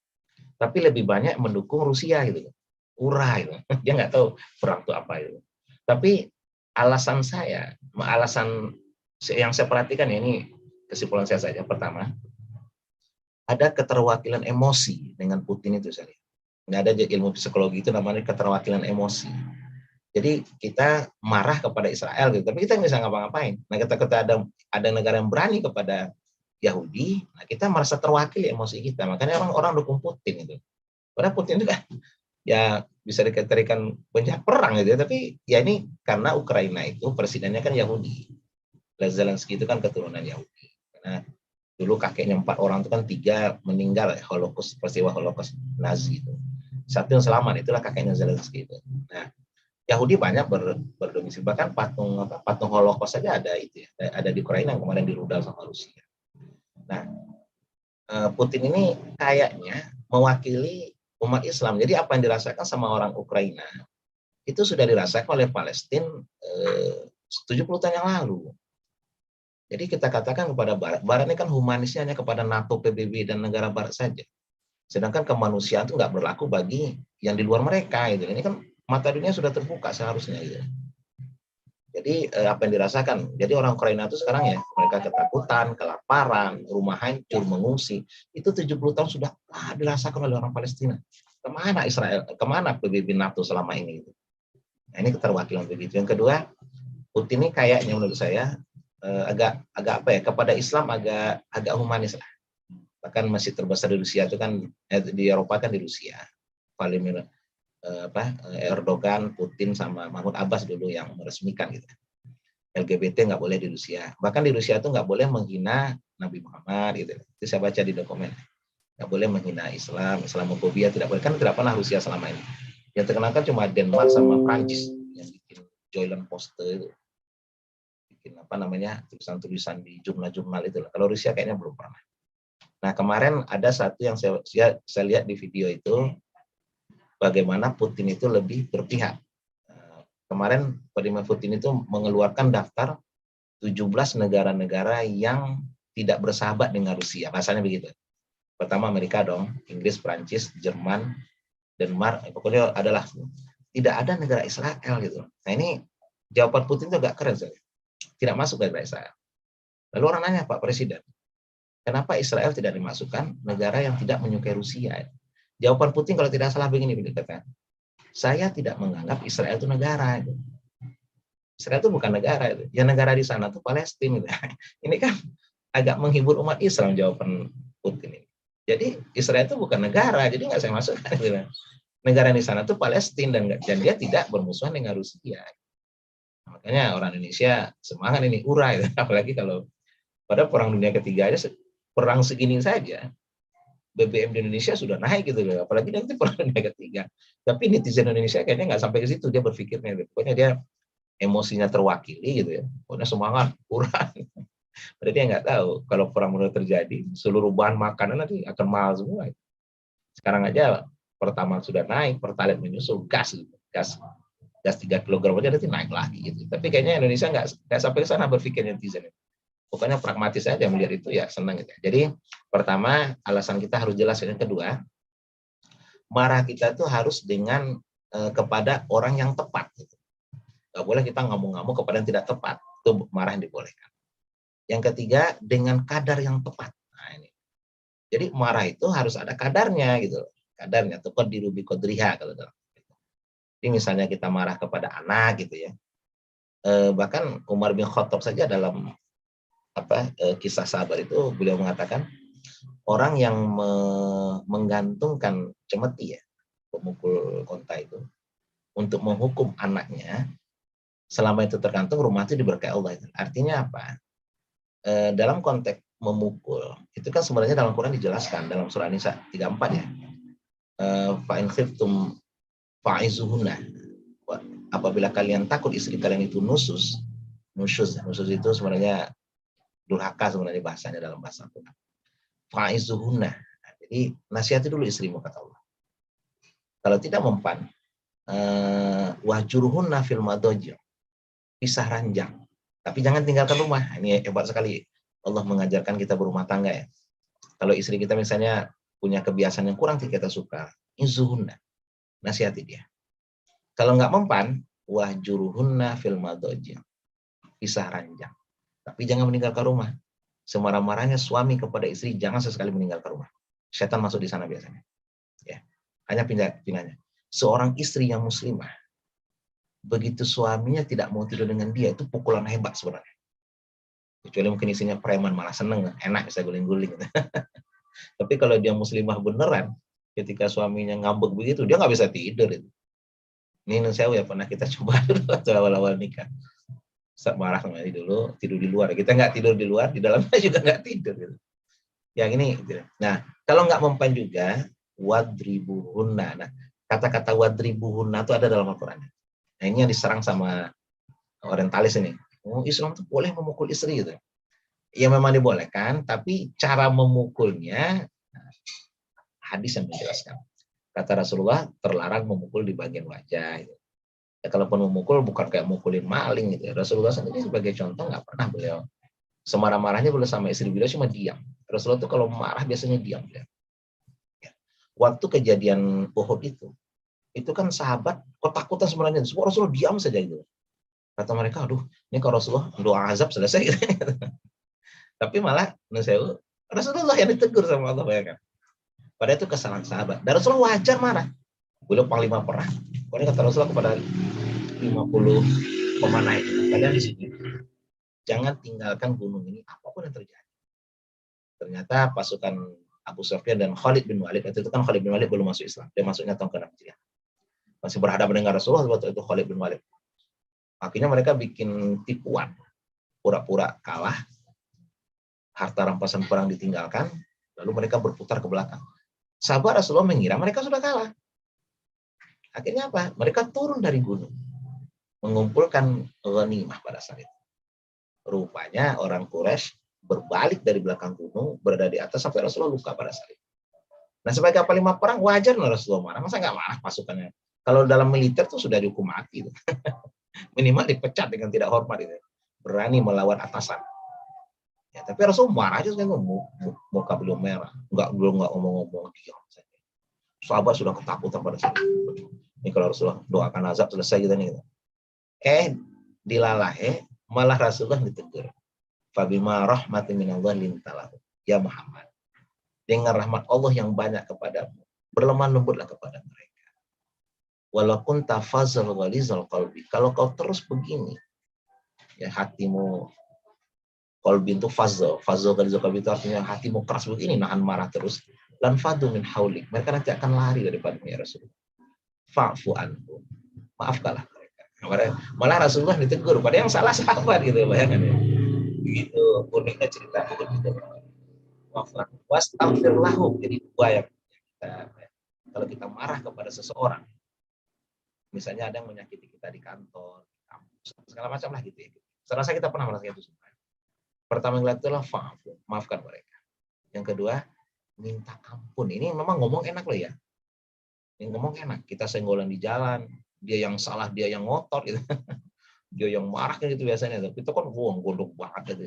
Tapi lebih banyak mendukung Rusia gitu. Urah gitu. Dia nggak tahu perang itu apa gitu. Tapi alasan yang saya perhatikan ya, ini kesimpulan saya saja. Pertama, ada keterwakilan emosi dengan Putin itu saya lihat. Nggak ada ilmu psikologi itu namanya keterwakilan emosi. Jadi kita marah kepada Israel gitu, tapi kita nggak bisa ngapa-ngapain. Nah, kita ada negara yang berani kepada Yahudi, nah kita merasa terwakili emosi kita. Makanya orang dukung Putin itu. Padahal Putin itu kan ya bisa dikategorikan penjahat perang gitu ya, tapi ya ini karena Ukraina itu presidennya kan Yahudi. Zelensky itu kan keturunan Yahudi. Nah, dulu kakeknya 4 orang itu kan 3 meninggal Holocaust, peristiwa Holocaust Nazi itu. Satu yang selamat, itulah kakeknya Zelensky itu. Nah, Yahudi banyak berdomisili, bahkan patung Holocaust saja ada itu ya, ada di Ukraina yang kemarin dirudal sama Rusia. Nah, Putin ini kayaknya mewakili umat Islam. Jadi apa yang dirasakan sama orang Ukraina itu sudah dirasakan oleh Palestina 70 tahun yang lalu. Jadi kita katakan kepada Barat ini kan humanisnya hanya kepada NATO, PBB, dan negara Barat saja. Sedangkan kemanusiaan itu nggak berlaku bagi yang di luar mereka. Gitu. Ini kan mata dunia sudah terbuka seharusnya. Gitu. Jadi apa yang dirasakan? Jadi orang Ukraina itu sekarang ya, mereka ketakutan, kelaparan, rumah hancur, mengungsi. Itu 70 tahun sudah dirasakan oleh orang Palestina. Kemana Israel? Kemana PBB NATO selama ini? Gitu. Nah, ini keterwakilan begitu. Yang kedua, Putin ini kayaknya menurut saya agak apa ya, kepada Islam agak humanis lah. Bahkan masih terbesar di Rusia itu kan di Eropa kan di Rusia. Vladimir Erdogan, Putin sama Mahmud Abbas dulu yang meresmikan gitu. LGBT nggak boleh di Rusia. Bahkan di Rusia itu nggak boleh menghina Nabi Muhammad gitu. Itu saya baca di dokumen. Nggak boleh menghina Islam, Islamofobia tidak boleh. Kan tidak pernah Rusia selama ini. Yang terkenal kan cuma Denmark sama Prancis yang bikin Joyland poster itu. Apa namanya, tulisan-tulisan di jurnal-jurnal itu. Kalau Rusia kayaknya belum pernah. Nah, kemarin ada satu yang saya lihat di video itu, bagaimana Putin itu lebih berpihak. Kemarin Vladimir Putin itu mengeluarkan daftar 17 negara-negara yang tidak bersahabat dengan Rusia. Bahasanya begitu. Pertama Amerika dong, Inggris, Prancis, Jerman, Denmark, pokoknya adalah tidak ada negara Israel gitu. Nah, ini jawaban Putin itu agak keren sekali. Tidak masuk negara Israel. Lalu orang nanya, Pak Presiden, kenapa Israel tidak dimasukkan negara yang tidak menyukai Rusia? Jawaban Putin kalau tidak salah begini, dikatakan, saya tidak menganggap Israel itu negara. Israel itu bukan negara. Yang negara di sana itu Palestina. Ini kan agak menghibur umat Islam jawaban Putin ini. Jadi Israel itu bukan negara, jadi nggak saya masukkan. Negara di sana itu Palestina dan dia tidak bermusuhan dengan Rusia. Makanya orang Indonesia semangat ini, urai. Apalagi kalau pada perang dunia ketiga aja, perang segini saja, BBM di Indonesia sudah naik gitu loh. Apalagi nanti perang dunia ketiga. Tapi netizen Indonesia kayaknya nggak sampai ke situ, dia berpikirnya. Pokoknya dia emosinya terwakili gitu ya. Pokoknya semangat, urai. Berarti dia nggak tahu kalau perang dunia terjadi, seluruh bahan makanan nanti akan mahal semua. Sekarang aja pertama sudah naik, pertalite menyusul, gas 3 kilogram aja nanti naik lagi gitu. Tapi kayaknya Indonesia nggak sampai ke sana berpikir netizen. Pokoknya pragmatis saja melihat itu ya senang gitu. Jadi pertama alasan kita harus jelas. Yang kedua, marah kita tuh harus dengan kepada orang yang tepat. Gitu. Nggak boleh kita ngamuk-ngamuk kepada yang tidak tepat. Itu marah yang dibolehkan. Yang ketiga, dengan kadar yang tepat. Nah, ini. Jadi marah itu harus ada kadarnya gitu. Kadarnya tuh qadiru bi qadriha kalau dalam. Jadi misalnya kita marah kepada anak gitu ya. Bahkan Umar bin Khattab saja dalam kisah sahabat itu beliau mengatakan orang yang menggantungkan cemeti ya, pemukul onta itu untuk menghukum anaknya, selama itu tergantung rumah itu diberkahi Allah. Artinya apa? Dalam konteks memukul itu kan sebenarnya dalam Quran dijelaskan dalam surah An-Nisa 34 ya. Fa in khiftum fa'izuhunna. Apabila kalian takut istri kalian itu nusyuz itu sebenarnya durhaka sebenarnya bahasanya dalam bahasa Quran. Fa'izuhunna. Jadi nasihati dulu istrimu kata Allah. Kalau tidak mempan, wahjuruhunna fil madajir. Pisah ranjang. Tapi jangan tinggalkan rumah. Ini hebat sekali. Allah mengajarkan kita berumah tangga ya. Kalau istri kita misalnya punya kebiasaan yang kurang kita suka, izuhunna. Nasihati dia. Kalau nggak mempan, wahjuruhunna fil madajir. Pisah ranjang. Tapi jangan meninggalkan rumah. Semarah-marahnya suami kepada istri, jangan sesekali meninggalkan rumah. Setan masuk di sana biasanya. Ya, hanya pindah-pindahnya. Seorang istri yang muslimah, begitu suaminya tidak mau tidur dengan dia, itu pukulan hebat sebenarnya. Kecuali mungkin istrinya preman, malah seneng, enak bisa guling-guling. Tapi kalau dia muslimah beneran, ketika suaminya ngambek begitu, dia nggak bisa tidur. Ini saya ya pernah kita coba dulu waktu awal-awal nikah. Ustaz marah sama dia dulu, tidur di luar. Kita nggak tidur di luar, di dalamnya juga nggak tidur. Gitu. Yang ini. Gitu. Nah, kalau nggak mempan juga, wadribuhunna. Nah, kata-kata wadribuhunna itu ada dalam Al-Quran. Nah, ini yang diserang sama orientalis ini. Oh, Islam itu boleh memukul istri gitu. Ya memang dibolehkan, tapi cara memukulnya hadis yang menjelaskan. Kata Rasulullah terlarang memukul di bagian wajah. Gitu. Ya, kalaupun memukul bukan kayak mukulin maling gitu. Rasulullah sendiri sebagai contoh nggak pernah beliau semarah-marahnya beliau sama istri beliau cuma diam. Rasulullah tuh kalau marah biasanya diam. Ya. Waktu kejadian Uhud itu kan sahabat ketakutan sebenarnya. Semua Rasulullah diam saja gitu. Kata mereka, aduh, ini kalau Rasulullah doa azab selesai. Gitu. Tapi malah Rasulullah yang ditegur sama Allah, bayangkan. Padahal itu kesalahan sahabat. Dan Rasulullah wajar marah. Beliau panglima perang. Pokoknya kata Rasulullah kepada 50 pemanah itu, kalian di sini jangan tinggalkan gunung ini apapun yang terjadi. Ternyata pasukan Abu Sufyan dan Khalid bin Walid, itu kan Khalid bin Walid belum masuk Islam, dia masuknya tahun ke-6 Hijriah. Masih berhadapan dengan Rasulullah waktu itu Khalid bin Walid. Akhirnya mereka bikin tipuan, pura-pura kalah, harta rampasan perang ditinggalkan, lalu mereka berputar ke belakang. Sahabat Rasulullah mengira mereka sudah kalah. Akhirnya apa? Mereka turun dari gunung, mengumpulkan ghanimah pada saat itu. Rupanya orang Quraisy berbalik dari belakang gunung, berada di atas sampai Rasulullah luka pada saat itu. Nah, sebagai panglima perang wajar Rasulullah marah. Masa nggak marah pasukannya? Kalau dalam militer tuh sudah dihukum mati. Minimal dipecat dengan tidak hormat. Gitu. Berani melawan atasan. Ya, tapi Rasulullah marah aja kan, muka beliau merah. Belum nggak ngomong-ngomong, diam saja. Sahabat sudah ketakutan pada saat itu. Ini kalau Rasulullah doakan azab selesai gitu nih. Dilalahe malah Rasulullah ditegur. Fabima rahmatin minallah lintalahu. Ya Muhammad. Dengan rahmat Allah yang banyak kepadamu, berlemah lembutlah kepada mereka. Walaupun tafazal ghalizal qalbi. Kalau kau terus begini, ya hatimu, qalbi itu fazal ghalizal qalbi itu artinya hatimu keras begini, nahan marah terus. Lan fadu min haulik. Mereka nanti akan lari daripada ya Rasulullah. Fa'fu anhu. Maafkanlah mereka. Malah Rasulullah ditegur, padahal yang salah sahabat gitu, bayangkan ya. Begitu uniknya cerita begitu. Wastaghfir lahum. Jadi dua yang kita, kalau kita marah kepada seseorang, misalnya ada yang menyakiti kita di kantor, kampus, segala macam lah gitu ya. Saya rasa kita pernah merasakan itu semua. Pertama yang itulah maafkan mereka. Yang kedua, minta ampun. Ini memang ngomong enak loh ya. Ini ngomong enak. Kita senggolan di jalan, dia yang salah, dia yang ngotot gitu. Dia yang marah gitu biasanya. Tapi itu kan gondok banget gitu.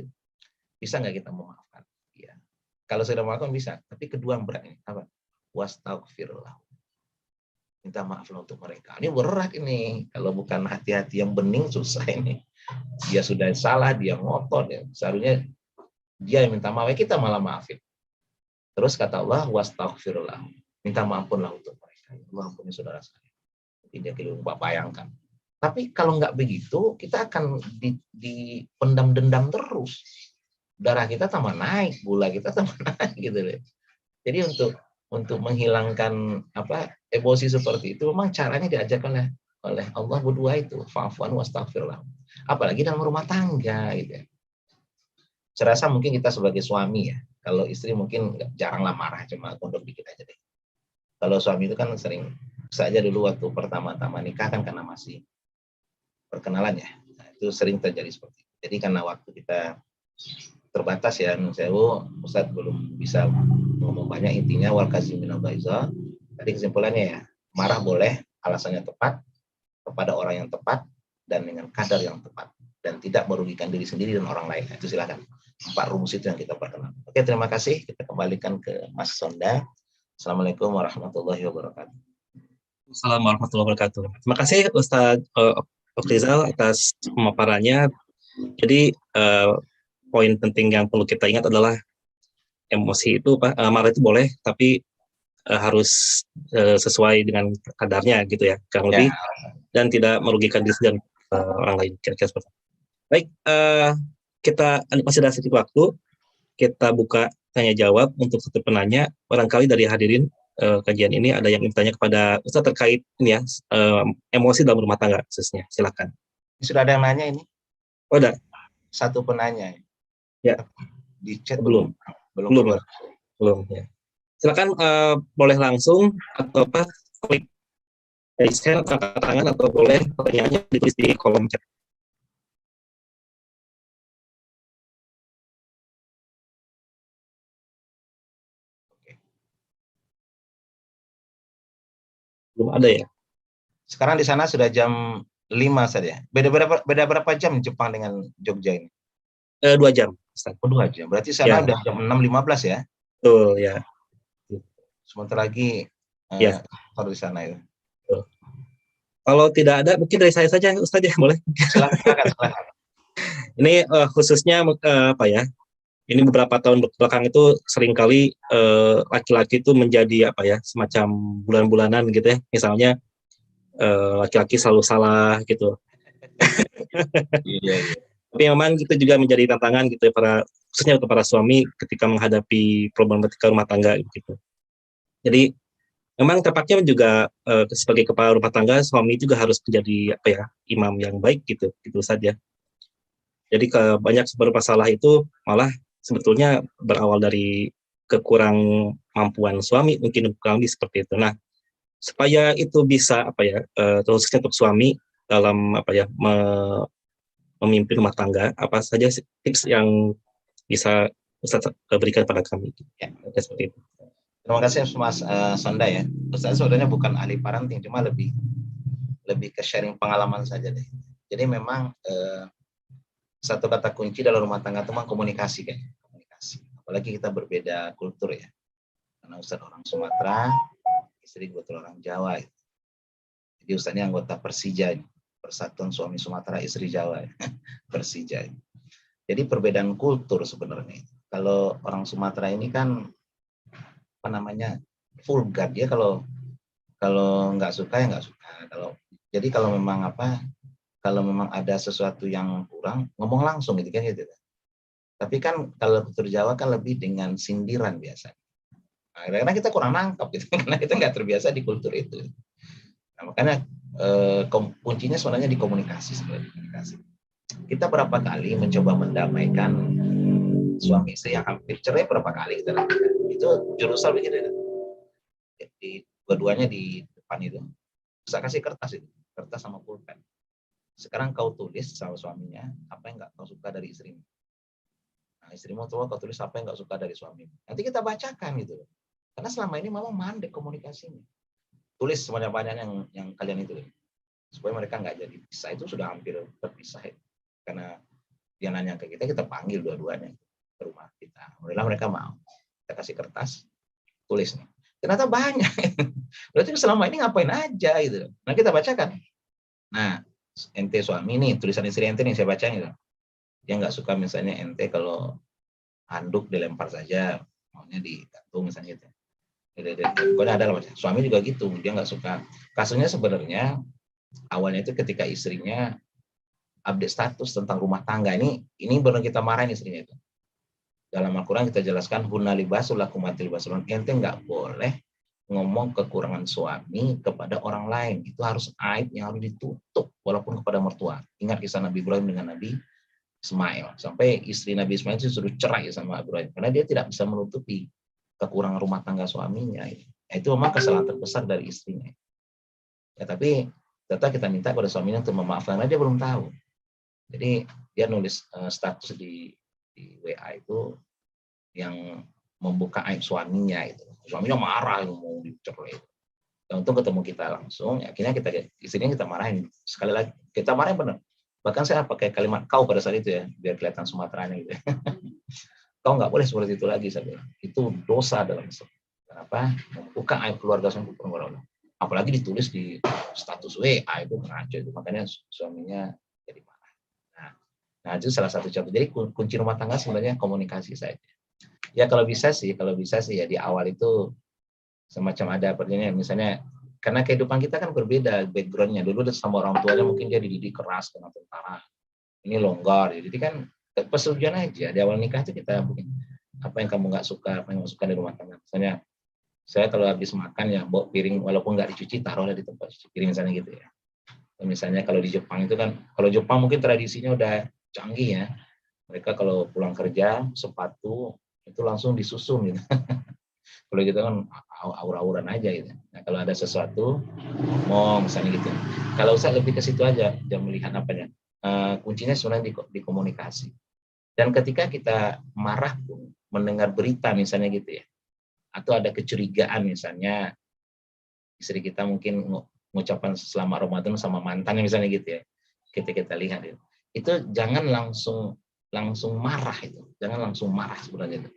Bisa nggak kita memaafkan? Ya. Kalau sudah memaafkan bisa. Tapi kedua yang berat ini apa? Wastaghfirullah. Minta maaf untuk mereka. Ini berat ini. Kalau bukan hati-hati yang bening susah ini. Dia sudah salah, dia ngotot. Ya. Seharusnya dia yang minta maaf, kita malah maafin. Terus kata Allah, wastaghfirullah. Minta maafunlah untuk mereka. Allah ampuni saudara saya. Tidak keliru bayangkan. Tapi kalau nggak begitu, kita akan dipendam dendam terus. Darah kita tambah naik, gula kita tambah naik gitu loh. Jadi untuk menghilangkan emosi seperti itu, memang caranya diajarkan oleh Allah berdua itu, fa'fuan wastaghfirullah. Apalagi dalam rumah tangga gitu ya. Saya rasa mungkin kita sebagai suami ya, kalau istri mungkin jaranglah marah, cuma gondok dikit aja deh. Kalau suami itu kan sering saja dulu waktu pertama-tama nikah kan karena masih perkenalan ya, nah, itu sering terjadi seperti itu. Jadi karena waktu kita terbatas ya, Ustadz belum bisa ngomong banyak. Intinya wal kaziminal ghaiza. Tadi kesimpulannya ya, marah boleh, alasannya tepat, kepada orang yang tepat, dan dengan kadar yang tepat, dan tidak merugikan diri sendiri dan orang lain. Itu silakan. 4 rumus itu yang kita perkenalkan. Oke, terima kasih. Kita kembalikan ke Mas Sonda. Assalamualaikum warahmatullahi wabarakatuh. Assalamualaikum warahmatullahi wabarakatuh. Terima kasih Ustadz Rizal atas pemaparannya. Jadi poin penting yang perlu kita ingat adalah emosi itu marah itu boleh, tapi harus sesuai dengan kadarnya gitu ya, kurang lebih, dan tidak merugikan diri dan orang lain, kira-kira seperti itu. Baik, kita masih ada sedikit waktu, kita buka tanya jawab untuk satu penanya. Barangkali dari hadirin kajian ini ada yang ingin bertanya kepada Ustaz terkait ini ya, emosi dalam rumah tangga khususnya. Silakan. Sudah ada yang nanya ini? Oh, ada. Satu penanya. Ya. Di chat belum. Ya. Silakan boleh langsung atau apa klik share atau angkat tangan, atau boleh pertanyaannya ditulis di kolom chat. Belum ada ya? Sekarang di sana sudah jam 5 saja. Beda berapa jam Jepang dengan Jogja ini? 2 jam. Oh, 2 jam. Berarti sana udah jam 6.15 ya? Betul ya. Sebentar lagi kalau di sana ya. Kalau tidak ada, mungkin dari saya saja Ustaz ya, boleh? Silakan. Ini khususnya apa ya? Ini beberapa tahun belakang itu seringkali laki-laki itu menjadi apa ya, semacam bulan-bulanan gitu ya. Misalnya laki-laki selalu salah gitu. Iya. Tapi memang itu juga menjadi tantangan gitu ya, khususnya untuk para suami ketika menghadapi problematika rumah tangga gitu. Jadi memang tepatnya juga sebagai kepala rumah tangga, suami juga harus menjadi apa ya, imam yang baik gitu saja. Jadi banyak bermasalah itu malah sebetulnya berawal dari kekurang mampuan suami, mungkin kurang lebih seperti itu. Nah, supaya itu bisa apa ya, khususnya untuk suami dalam apa ya, memimpin rumah tangga, apa saja tips yang bisa Ustaz berikan pada kami? Ya. Seperti itu. Terima kasih Mas Sonda ya. Ustaz sebenarnya bukan ahli parenting, cuma lebih ke sharing pengalaman saja deh. Jadi memang satu kata kunci dalam rumah tangga itu komunikasi kan. Komunikasi. Apalagi kita berbeda kultur ya. Karena Ustaz orang Sumatera, istri gue orang Jawa. Jadi Ustaznya anggota Persija, Persatuan Suami Sumatera Istri Jawa. Persija. Jadi perbedaan kultur sebenarnya. Kalau orang Sumatera ini kan apa namanya, vulgar, dia kalau nggak suka ya nggak suka. Kalau memang ada sesuatu yang kurang, ngomong langsung gitu kan gitu. Tapi kan kalau kultur Jawa kan lebih dengan sindiran biasa. Nah, karena kita kurang nangkap gitu, karena kita nggak terbiasa di kultur itu. Nah, makanya kuncinya sebenarnya di komunikasi. Kita berapa kali mencoba mendamaikan suami istri yang hampir cerai, berapa kali kita lakukan. Itu jurusan begitu. Di keduanya di depan itu, saya kasih kertas sama pulpen. Sekarang kau tulis sama suaminya apa yang nggak kau suka dari istrimu. Nah, istrimu tua, kau tulis apa yang nggak suka dari suamimu. Nanti kita bacakan gitu. Karena selama ini memang mandek komunikasinya. Tulis sebanyak-banyaknya yang kalian itu. Supaya mereka nggak jadi pisah, itu sudah hampir terpisah ya. Karena dia nanya ke kita panggil dua-duanya ke rumah kita. Alhamdulillah mereka mau. Kita kasih kertas, tulis nih. Ternyata banyak. Berarti selama ini ngapain aja gitu. Nah, kita bacakan. Nah, ente suami nih, tulisan istri ente nih saya bacain gitu. Dia nggak suka misalnya ente kalau handuk dilempar saja, maunya digantung misalnya gitu. Pokoknya ada lah. Suami juga gitu, dia nggak suka. Kasusnya sebenarnya awalnya itu ketika istrinya update status tentang rumah tangga, ini benar kita marahin istrinya itu. Dalam Al-Quran kita jelaskan, hunna libasul lakum wa libasul, ente nggak boleh ngomong kekurangan suami kepada orang lain. Itu harus aib yang harus ditutup walaupun kepada mertua. Ingat kisah Nabi Ibrahim dengan Nabi Ismail. Sampai istri Nabi Ismail itu suruh cerai sama Ibrahim karena dia tidak bisa menutupi kekurangan rumah tangga suaminya. Itu memang kesalahan terbesar dari istrinya. Ya, tapi tetap kita minta kepada suaminya untuk memaafkan, karena dia belum tahu. Jadi dia nulis status di WA itu yang membuka aib suaminya itu. Suaminya marah mau dicerai. Dan untung ketemu kita langsung, akhirnya istrinya kita marahin. Sekali lagi kita marahin benar. Bahkan saya pakai kalimat kau pada saat itu ya, biar kelihatan Sumateranya gitu. Kau nggak boleh seperti itu lagi, saya bilang. Itu dosa dalam Islam. Kenapa? Membuka aib keluarga suami. Apalagi ditulis di status WA itu ngaco itu, makanya suaminya jadi marah. Nah, Nah, itu salah satu contoh. Jadi kunci rumah tangga sebenarnya komunikasi saja. Ya kalau bisa sih ya di awal itu semacam ada perjanjian, misalnya karena kehidupan kita kan berbeda backgroundnya. Dulu sama orang tuanya mungkin dia dididik keras dengan tentara, ini longgar. Jadi kan persetujuan aja di awal nikah itu kita mungkin apa yang kamu nggak suka, apa yang nggak suka di rumah tangga. Misalnya saya kalau habis makan ya bawa piring walaupun nggak dicuci taruhlah di tempat cuci piring misalnya gitu ya. Misalnya kalau di Jepang itu kan, kalau Jepang mungkin tradisinya udah canggih ya. Mereka kalau pulang kerja sepatu itu langsung disusun gitu. Kalau gitu kan aur-auran aja gitu. Nah kalau ada sesuatu mau misalnya gitu. Kalau usah lebih ke situ aja, jangan melihat apanya. Kuncinya sebenarnya di komunikasi. Dan ketika kita marah pun mendengar berita misalnya gitu ya, atau ada kecurigaan misalnya istri kita mungkin mengucapkan selamat Ramadan sama mantannya misalnya gitu ya, kita lihat itu jangan langsung marah itu, jangan langsung marah sebenarnya itu.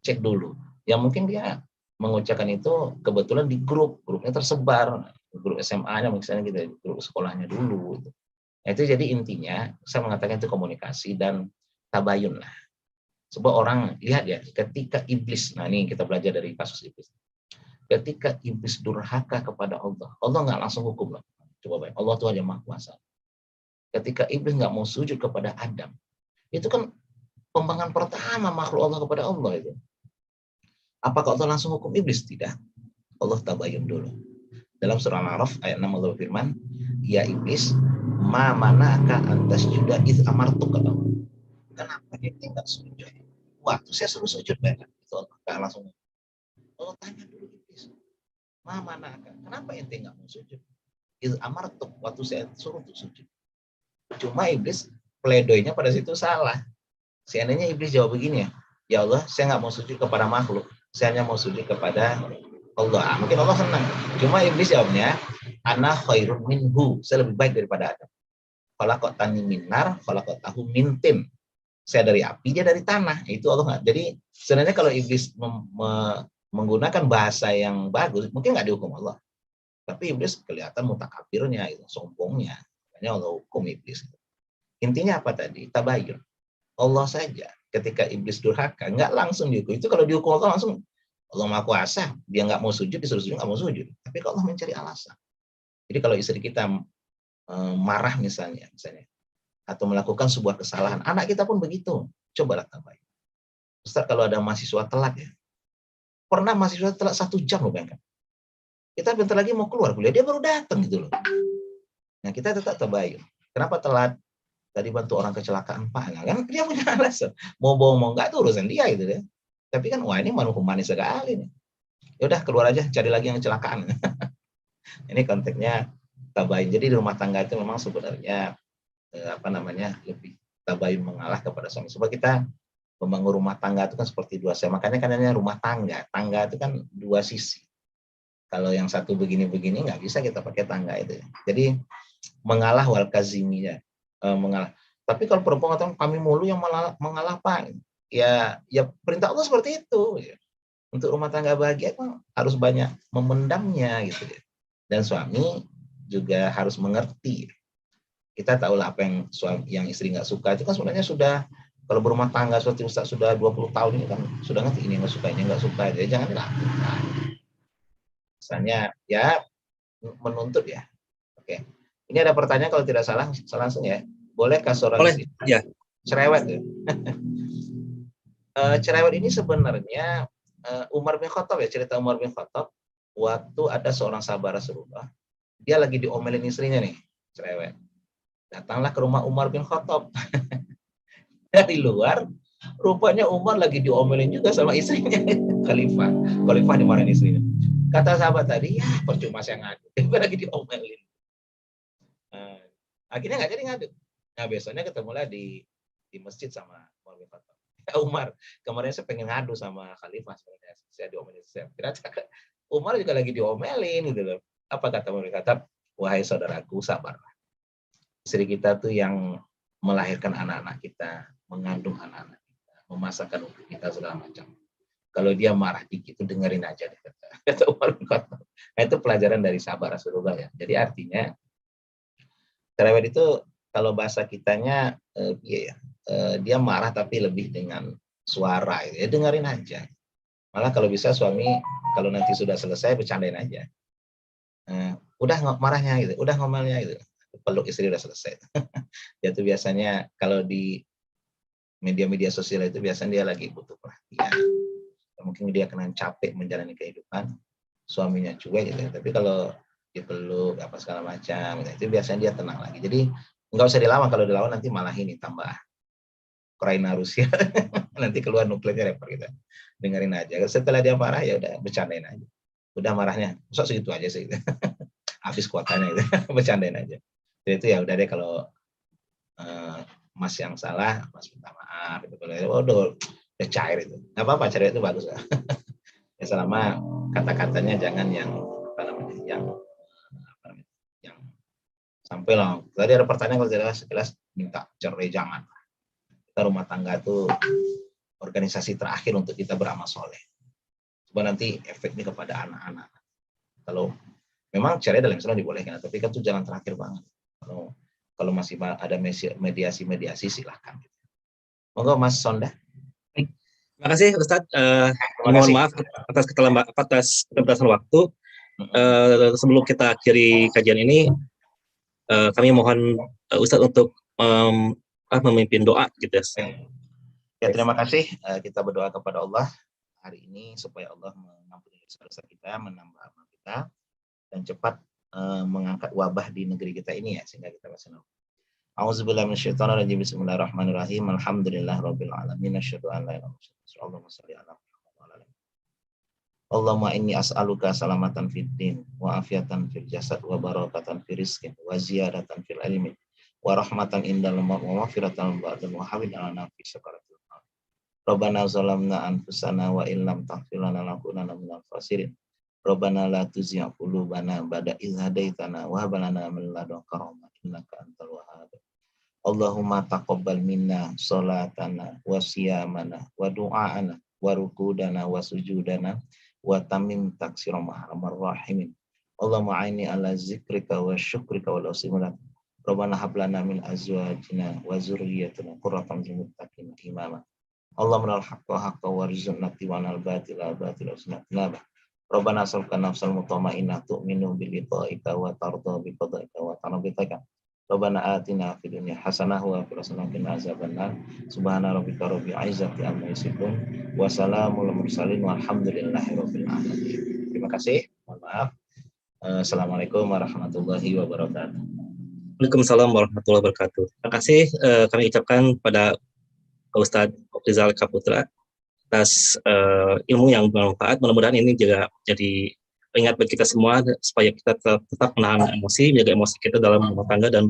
Cek dulu. Ya mungkin dia mengucapkan itu kebetulan di grupnya tersebar, grup SMA-nya misalnya gitu, grup sekolahnya dulu. Gitu. Nah, itu jadi intinya saya mengatakan itu komunikasi dan tabayun lah. Sebuah orang lihat ya, ketika iblis, nah ini kita belajar dari kasus iblis. Ketika iblis durhaka kepada Allah, Allah nggak langsung hukum loh. Coba baik, Allah tuh aja maha kuasa. Ketika iblis nggak mau sujud kepada Adam, itu kan pembangan pertama makhluk Allah kepada Allah itu. Apakah Allah langsung hukum iblis? Tidak. Allah tabayun dulu. Dalam surah Al-A'raf ayat 6 Allah firman, ya iblis, ma mana'aka antas juda iz amartuk kata Allah. Kenapa ente nggak sujud? Waktu saya suruh sujud banyak. Itu Allah nggak langsung. Allah tanya dulu iblis, ma mana'aka, kenapa ente nggak mau sujud? Iz amartuk, waktu saya suruh untuk sujud. Cuma iblis pledoinya pada situ salah. Seandainya iblis jawab begini ya Allah, saya nggak mau sujud kepada makhluk, saya hanya mau sujud kepada Allah. Mungkin Allah senang. Cuma iblis jawabnya, ana khairun minhu, saya lebih baik daripada Adam. Khalaqtani min nar, khalaqtahu min tin. Saya dari api, dia dari tanah. Itu Allah nggak. Jadi sebenarnya kalau iblis menggunakan bahasa yang bagus, mungkin nggak dihukum Allah. Tapi iblis kelihatan mutakabirnya, sombongnya. Makanya Allah hukum iblis. Intinya apa tadi? Tabayun. Allah saja ketika iblis durhaka nggak langsung dihukum. Itu kalau dihukum Allah langsung Allah maha kuasa, dia nggak mau sujud, disuruh sujud nggak mau sujud. Tapi kalau Allah mencari alasan. Jadi kalau istri kita marah misalnya atau melakukan sebuah kesalahan, anak kita pun begitu. Cobalah tabayun. Ustaz, kalau ada mahasiswa telat ya, pernah mahasiswa telat 1 jam loh bayangkan. Kita bentar lagi mau keluar kuliah, dia baru datang gitu loh. Nah kita tetap tabayun. Kenapa telat? Tadi bantu orang kecelakaan Pak, nah, kan dia punya alasan. Mau bohong mau nggak itu urusan dia gitu ya. Tapi kan wah ini manis sekali nih. Ya udah keluar aja, cari lagi yang kecelakaan. Ini konteksnya tabayun. Jadi di rumah tangga itu memang sebenarnya lebih tabayun mengalah kepada suami. Sebab kita membangun rumah tangga itu kan seperti dua saya. Makanya kan ini rumah tangga. Tangga itu kan dua sisi. Kalau yang satu begini-begini nggak bisa kita pakai tangga itu. Jadi mengalah wal kaziminya. Mengalah. Tapi kalau perempuan atau kami mulu yang mengalah Pak, ya perintah Allah seperti itu. Ya. Untuk rumah tangga bahagia kan harus banyak memendamnya gitu ya. Dan suami juga harus mengerti. Kita tahu lah apa yang istri nggak suka itu kan sebenarnya sudah kalau berumah tangga seperti Ustaz sudah 20 tahun ini kan sudah ngerti ini nggak suka ini nggak suka jadi jangan dilakukan. Misalnya ya menuntut ya. Oke. Ini ada pertanyaan kalau tidak salah langsung ya. Bolehkah seorang istri ya. cerewet ya? Cerewet ini sebenarnya Umar bin Khattab ya, cerita Umar bin Khattab waktu ada seorang sahabat Rasulullah, dia lagi diomelin istrinya nih, cerewet. Datanglah ke rumah Umar bin Khattab. Dari luar, rupanya Umar lagi diomelin juga sama istrinya, Khalifah dimarahin istrinya. Kata sahabat tadi, ya percuma saya ngadu, dia lagi diomelin. Akhirnya nggak jadi ngadu. Nah besoknya ketemulah di masjid sama Umar bin Khattab. Umar, kemarin saya pengen ngadu sama Khalifah sebenarnya. Saya diomelin. Kira Umar juga lagi diomelin gitu loh. Apa kata Umar bin Khattab? Wahai saudaraku, sabarlah. Istri kita tuh yang melahirkan anak-anak kita, mengandung anak-anak kita, memasakkan untuk kita segala macam. Kalau dia marah dikit, itu dengerin aja deh, kata Umar bin Khattab. Nah, itu pelajaran dari sahabat Rasulullah ya. Jadi artinya cerewet itu kalau bahasa kitanya ya dia marah tapi lebih dengan suara, gitu. Ya dengerin aja. Malah kalau bisa suami kalau nanti sudah selesai bercandain aja. Udah marahnya gitu, udah ngomelnya gitu. Peluk istri udah selesai. Dia tuh biasanya kalau di media-media sosial itu biasanya dia lagi butuh perhatian. Mungkin dia kena capek menjalani kehidupan, suaminya juga gitu. Tapi kalau dipeluk apa segala macam, itu biasanya dia tenang lagi. Jadi nggak usah dilawan, kalau dilawan nanti malah ini tambah Ukraina Rusia nanti keluar nuklirnya repot gitu. Dengerin aja. Setelah dia marah ya udah bercandain aja. Udah marahnya, masa segitu aja sih gitu. Habis kuatannya gitu. Bercandain aja. Jadi itu ya udah deh kalau Mas yang salah, Mas minta maaf gitu. Kalau udah cair itu. Nggak apa-apa, cair itu bagus lah. Ya selama kata-katanya jangan yang apa namanya, yang sampai lah. Tadi ada pertanyaan kalau jelas minta cerai, jangan. Kita rumah tangga itu organisasi terakhir untuk kita beramal soleh. Coba nanti efeknya kepada anak-anak. Kalau memang cerai dalam Islam dibolehkan, tapi kan itu jalan terakhir banget. Kalau masih ada mediasi silahkan. Monggo Mas Sonda. Terima kasih Ustadz. Mohon maaf atas keterbatasan waktu. Sebelum kita akhiri kajian ini, kami mohon Ustadz untuk memimpin doa gitu ya. Ya, terima kasih. Kita berdoa kepada Allah hari ini supaya Allah mengampuni dosa-dosa kita, menambah amal kita, dan cepat mengangkat wabah di negeri kita ini ya, sehingga kita bisa tahu. A'udzubillahi minasyaitonirrajim. Bismillahirrahmanirrahim. Alhamdulillahirabbil alamin. Asyhadu an la ilaha illallah. Allahumma inni as'aluka salamatan fid din wa afiatan fil jasad wa barakatan fil rizqi wa ziyadatan fil ilmi wa rahmatan indal maut wa maghfiratan ba'da wa hawid ala nafi sakaratul maut. Rabbana zalamna anfusana wa illam taghfir lana lanakunanna minal khasirin. Rabbana la tuzigh qulubana ba'da idh hadaitana wa hab lana min ladunka rahmah innaka antal wahhab. Allahumma taqabbal minna salatana wa siyamana wa du'aana wa rukudana wa sujudana wa tamim taksira mahamar rahimin. Allahumma aini ala zikrika wa syukrika wa lausimulat. Rabbana hablana min azwajina wa zurriyatina qurratan lil muttaqin imama. Allahumma al-haqqa haqqa warzuqna tiwanal batila batila sunnatillah. Rabbana salkan nafsal mutmainnah tu'minu bil liqa'ika wa tarda bi qada'ika wa tanabitaka. Rabbana atina fid dunya hasanah wa fil akhirati hasanah. Subhana rabbika rabbil izzati amma yasifun wa salamun alal mursalin walhamdulillahi rabbil alamin. Terima kasih. Mohon maaf. Assalamualaikum warahmatullahi wabarakatuh. Waalaikumsalam warahmatullahi wabarakatuh. Terima kasih kami ucapkan pada Ustadz Rizal Kaputra atas ilmu yang bermanfaat. Mudah-mudahan ini juga jadi ingat bagi kita semua supaya kita tetap menahan emosi, menjaga emosi kita dalam rumah tangga dan